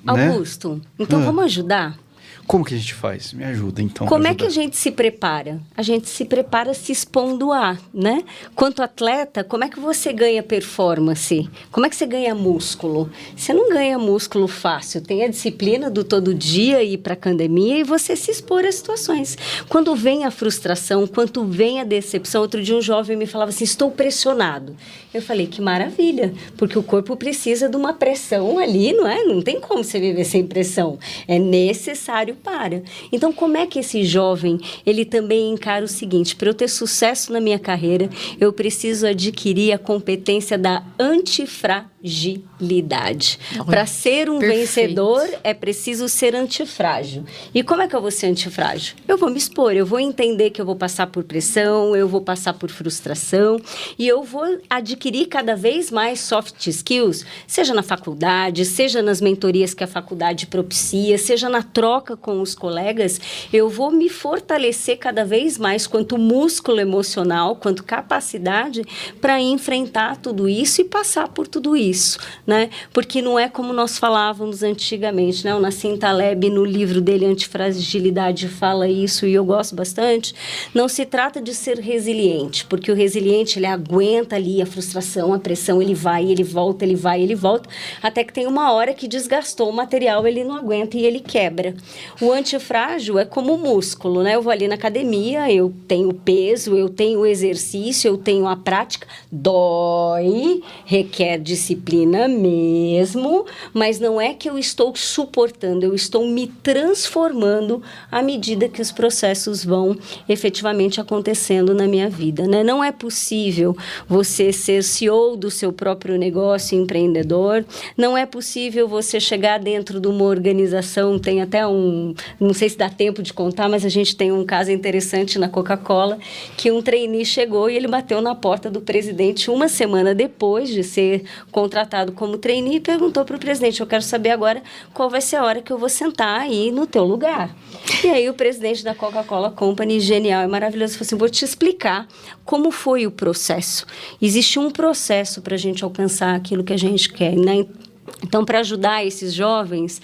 D: Augusto,
A: né?
D: Então vamos ajudar?
A: Como que a gente faz? Me ajuda, então.
D: Como é que a gente se prepara? A gente se prepara se expondo a, né? Quanto atleta, como é que você ganha performance? Como é que você ganha músculo? Você não ganha músculo fácil. Tem a disciplina do todo dia ir para a academia e você se expor a situações. Quando vem a frustração, quando vem a decepção, outro dia um jovem me falava assim, estou pressionado. Eu falei, que maravilha, porque o corpo precisa de uma pressão ali, não é? Não tem como você viver sem pressão. É necessário para. Então, como é que esse jovem, ele também encara o seguinte: para eu ter sucesso na minha carreira, eu preciso adquirir a competência da antifragilidade. Para ser um vencedor, é preciso ser antifrágil. E como é que eu vou ser antifrágil? Eu vou me expor, eu vou entender que eu vou passar por pressão, eu vou passar por frustração e eu vou adquirir cada vez mais soft skills, seja na faculdade, seja nas mentorias que a faculdade propicia, seja na troca com os colegas, eu vou me fortalecer cada vez mais quanto músculo emocional, quanto capacidade para enfrentar tudo isso e passar por tudo isso, né? Porque não é como nós falávamos antigamente, né? O Nassim Taleb, no livro dele, Antifragilidade, fala isso e eu gosto bastante. Não se trata de ser resiliente, porque o resiliente, ele aguenta ali a frustração, a pressão, ele vai, ele volta, ele vai, ele volta, até que tem uma hora que desgastou o material, ele não aguenta e ele quebra. O antifrágil é como o músculo, né? Eu vou ali na academia, eu tenho peso, eu tenho exercício, eu tenho a prática, dói, requer disciplina mesmo, mas não é que eu estou suportando, eu estou me transformando à medida que os processos vão efetivamente acontecendo na minha vida, né? Não é possível você ser CEO do seu próprio negócio, empreendedor, não é possível você chegar dentro de uma organização, tem até não sei se dá tempo de contar, mas a gente tem um caso interessante na Coca-Cola, que um trainee chegou e ele bateu na porta do presidente uma semana depois de ser contratado como trainee e perguntou para o presidente: eu quero saber agora qual vai ser a hora que eu vou sentar aí no teu lugar. E aí o presidente da Coca-Cola Company, genial e maravilhoso, falou assim: vou te explicar como foi o processo. Existe um processo para a gente alcançar aquilo que a gente quer, né? Então, para ajudar esses jovens,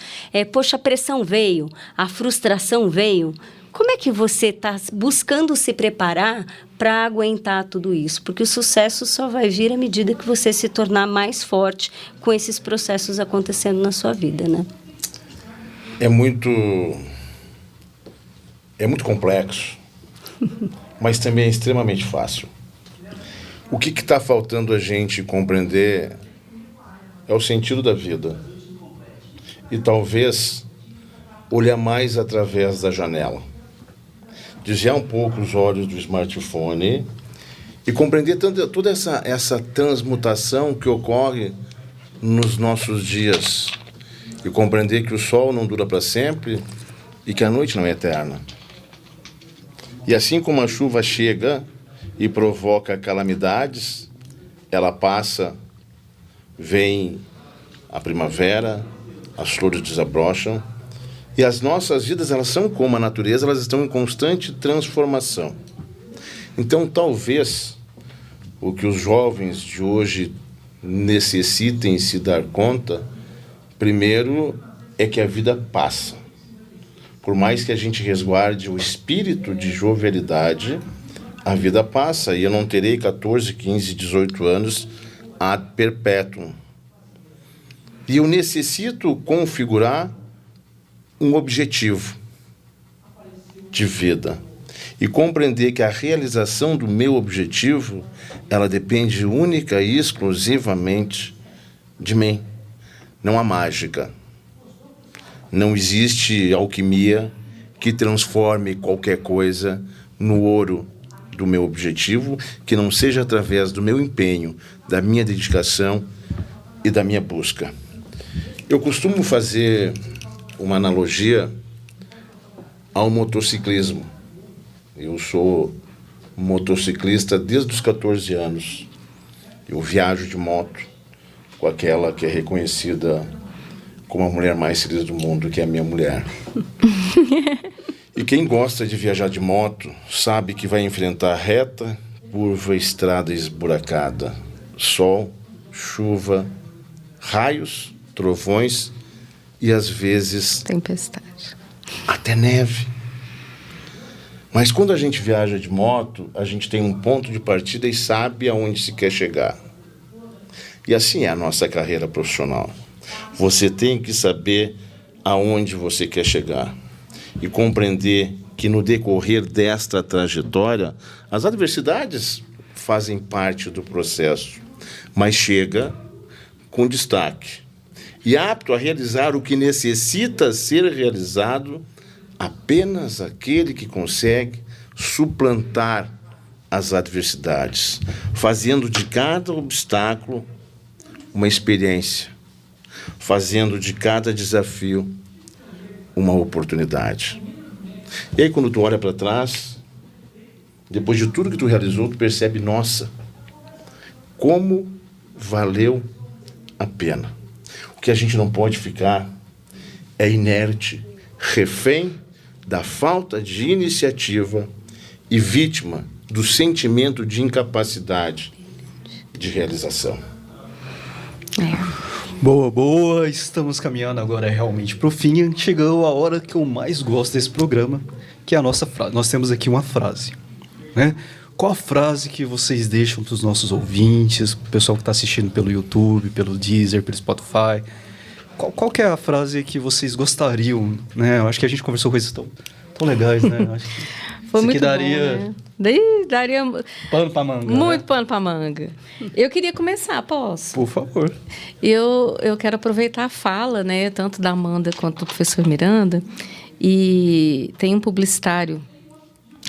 D: poxa, a pressão veio, a frustração veio. Como é que você está buscando se preparar para aguentar tudo isso? Porque o sucesso só vai vir à medida que você se tornar mais forte com esses processos acontecendo na sua vida, né?
C: É muito complexo, mas também é extremamente fácil. O que está faltando a gente compreender é o sentido da vida. E talvez olhar mais através da janela. Desviar um pouco os olhos do smartphone e compreender toda essa transmutação que ocorre nos nossos dias. E compreender que o sol não dura para sempre e que a noite não é eterna. E assim como a chuva chega e provoca calamidades, ela passa, vem a primavera, as flores desabrocham, e as nossas vidas, elas são como a natureza, elas estão em constante transformação. Então, talvez, o que os jovens de hoje necessitem se dar conta, primeiro, é que a vida passa. Por mais que a gente resguarde o espírito de jovialidade, a vida passa, e eu não terei 14, 15, 18 anos ad perpetuum. E eu necessito configurar um objetivo de vida e compreender que a realização do meu objetivo, ela depende única e exclusivamente de mim. Não há mágica. Não existe alquimia que transforme qualquer coisa no ouro do meu objetivo, que não seja através do meu empenho, da minha dedicação e da minha busca. Eu costumo fazer uma analogia ao motociclismo. Eu sou motociclista desde os 14 anos. Eu viajo de moto com aquela que é reconhecida como a mulher mais feliz do mundo, que é a minha mulher. E quem gosta de viajar de moto sabe que vai enfrentar reta, curva, estrada esburacada, sol, chuva, raios, trovões e, às vezes,
B: tempestade,
C: até neve. Mas quando a gente viaja de moto, a gente tem um ponto de partida e sabe aonde se quer chegar. E assim é a nossa carreira profissional. Você tem que saber aonde você quer chegar e compreender que no decorrer desta trajetória, as adversidades fazem parte do processo, mas chega com destaque e apto a realizar o que necessita ser realizado apenas aquele que consegue suplantar as adversidades, fazendo de cada obstáculo uma experiência, fazendo de cada desafio uma oportunidade. E aí, quando tu olha para trás, depois de tudo que tu realizou, tu percebe, nossa, como valeu a pena. O que a gente não pode ficar é inerte, refém da falta de iniciativa e vítima do sentimento de incapacidade de realização.
A: Boa, boa. Estamos caminhando agora realmente para o fim. Chegou a hora que eu mais gosto desse programa, que é a nossa frase. Nós temos aqui uma frase, né? Qual a frase que vocês deixam para os nossos ouvintes, o pessoal que está assistindo pelo YouTube, pelo Deezer, pelo Spotify? Qual que é a frase que vocês gostariam, né? Eu acho que a gente conversou coisas tão legais, né? Eu acho que
B: foi muito
A: daria...
B: bom, né? Daria
A: pano para manga.
B: Muito,
A: né?
B: pano para manga. Eu queria começar, posso?
A: Por favor.
B: Eu quero aproveitar a fala, né, tanto da Amanda quanto do professor Miranda. E tem um publicitário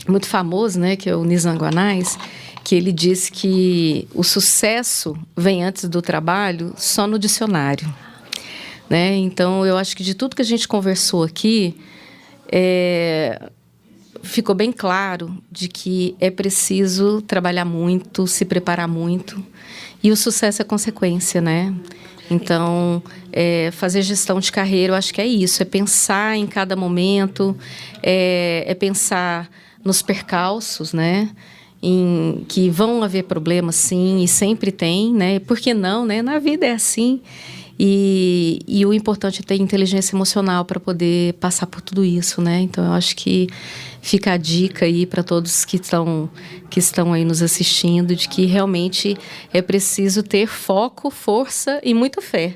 B: muito famoso, né, que é o Nizam Guanais, que ele diz que o sucesso vem antes do trabalho só no dicionário, né? Então, eu acho que de tudo que a gente conversou aqui, ficou bem claro de que é preciso trabalhar muito, se preparar muito, e o sucesso é consequência, né? Então, fazer gestão de carreira, eu acho que é isso, é pensar em cada momento, é pensar nos percalços, né? Em que vão haver problemas, sim, e sempre tem, né? Por que não, né? Na vida é assim. E o importante é ter inteligência emocional para poder passar por tudo isso, né? Então, eu acho que fica a dica aí para todos que estão aí nos assistindo, de que realmente é preciso ter foco, força e muita fé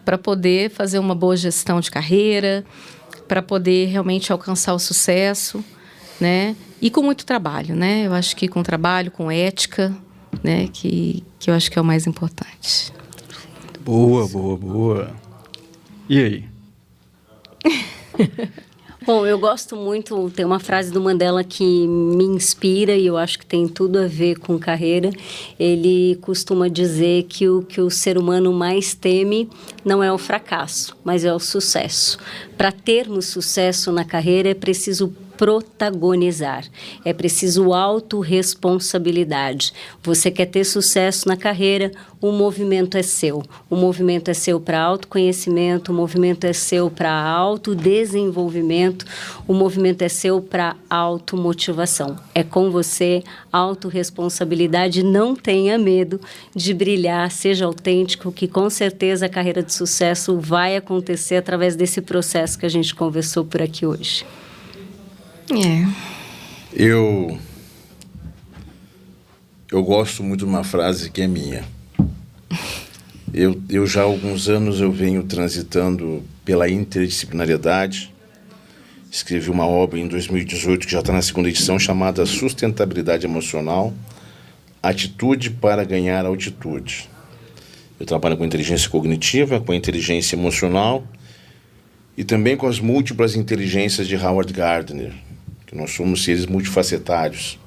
B: para poder fazer uma boa gestão de carreira, para poder realmente alcançar o sucesso, né? E com muito trabalho, né? Eu acho que com trabalho, com ética, né? Que eu acho que é o mais importante.
A: Boa, boa, boa. E aí?
D: Bom, eu gosto muito, tem uma frase do Mandela que me inspira e eu acho que tem tudo a ver com carreira. Ele costuma dizer que o que o ser humano mais teme não é o fracasso, mas é o sucesso. Para termos sucesso na carreira é preciso protagonizar, é preciso autorresponsabilidade. Você quer ter sucesso na carreira, o movimento é seu. O movimento é seu para autoconhecimento, o movimento é seu para autodesenvolvimento, o movimento é seu para automotivação. É com você, autorresponsabilidade, não tenha medo de brilhar, seja autêntico, que com certeza a carreira de sucesso vai acontecer através desse processo que a gente conversou por aqui hoje.
C: Eu gosto muito de uma frase que é minha. Eu já há alguns anos eu venho transitando pela interdisciplinariedade. Escrevi uma obra em 2018 que já está na segunda edição, chamada Sustentabilidade Emocional, Atitude para Ganhar Altitude. Eu trabalho com inteligência cognitiva, com inteligência emocional e também com as múltiplas inteligências de Howard Gardner, que nós somos seres multifacetários.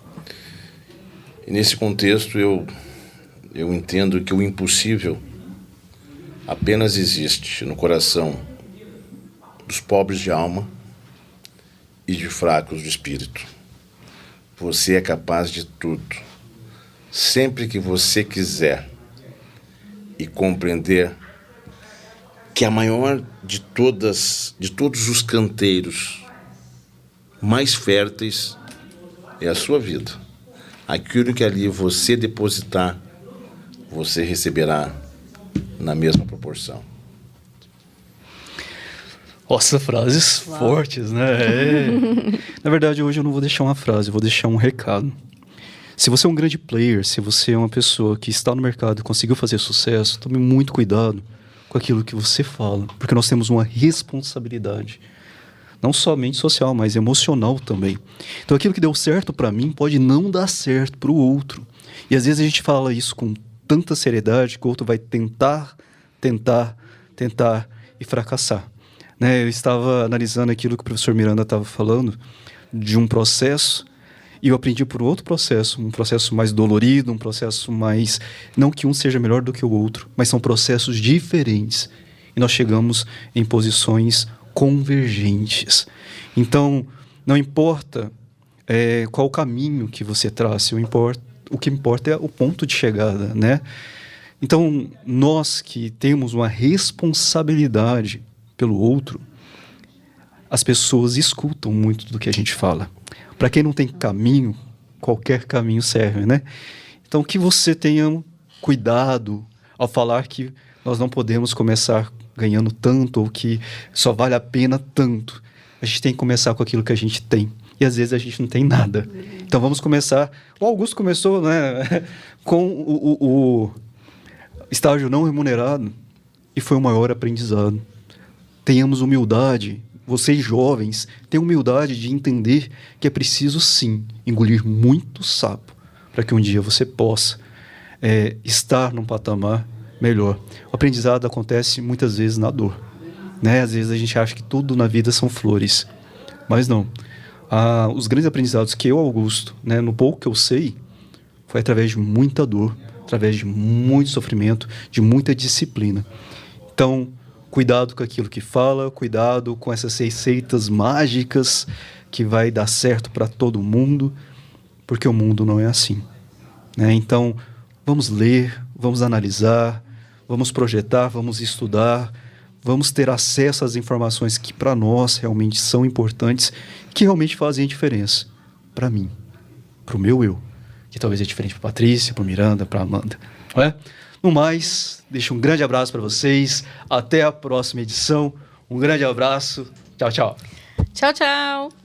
C: E nesse contexto eu entendo que o impossível apenas existe no coração dos pobres de alma e de fracos de espírito. Você é capaz de tudo, sempre que você quiser, e compreender que a maior de todos os canteiros mais férteis é a sua vida. Aquilo que ali você depositar, você receberá na mesma proporção.
A: Nossa, frases fortes, né? Na verdade, hoje eu não vou deixar uma frase, eu vou deixar um recado. Se você é um grande player, se você é uma pessoa que está no mercado e conseguiu fazer sucesso, tome muito cuidado com aquilo que você fala, porque nós temos uma responsabilidade, não somente social, mas emocional também. Então, aquilo que deu certo para mim pode não dar certo para o outro. E às vezes a gente fala isso com tanta seriedade que o outro vai tentar e fracassar. né? Eu estava analisando aquilo que o professor Miranda estava falando, de um processo, e eu aprendi por outro processo, um processo mais dolorido, um processo mais... Não que um seja melhor do que o outro, mas são processos diferentes. E nós chegamos em posições convergentes. Então, não importa qual o caminho que você traça, o que importa é o ponto de chegada, né? Então, nós que temos uma responsabilidade pelo outro, as pessoas escutam muito do que a gente fala. Para quem não tem caminho, qualquer caminho serve, né? Então, que você tenha cuidado ao falar que nós não podemos começar ganhando tanto ou que só vale a pena tanto. A gente tem que começar com aquilo que a gente tem. E às vezes a gente não tem nada. Então, vamos começar... O Augusto começou, né, com o estágio não remunerado e foi o maior aprendizado. Tenhamos humildade. Vocês jovens, tenham humildade de entender que é preciso, sim, engolir muito sapo para que um dia você possa estar num patamar melhor. O aprendizado acontece muitas vezes na dor, né? Às vezes a gente acha que tudo na vida são flores, mas não. Os grandes aprendizados que eu, Augusto, né, no pouco que eu sei, foi através de muita dor, através de muito sofrimento, de muita disciplina. Então, cuidado com aquilo que fala, cuidado com essas receitas mágicas que vai dar certo para todo mundo, porque o mundo não é assim, né? Então, vamos ler, vamos analisar, vamos projetar, vamos estudar, vamos ter acesso às informações que para nós realmente são importantes, que realmente fazem a diferença para mim, para o meu eu, que talvez é diferente para Patrícia, para Miranda, para Amanda, não é? No mais, deixo um grande abraço para vocês. Até a próxima edição. Um grande abraço. Tchau, tchau.
B: Tchau, tchau.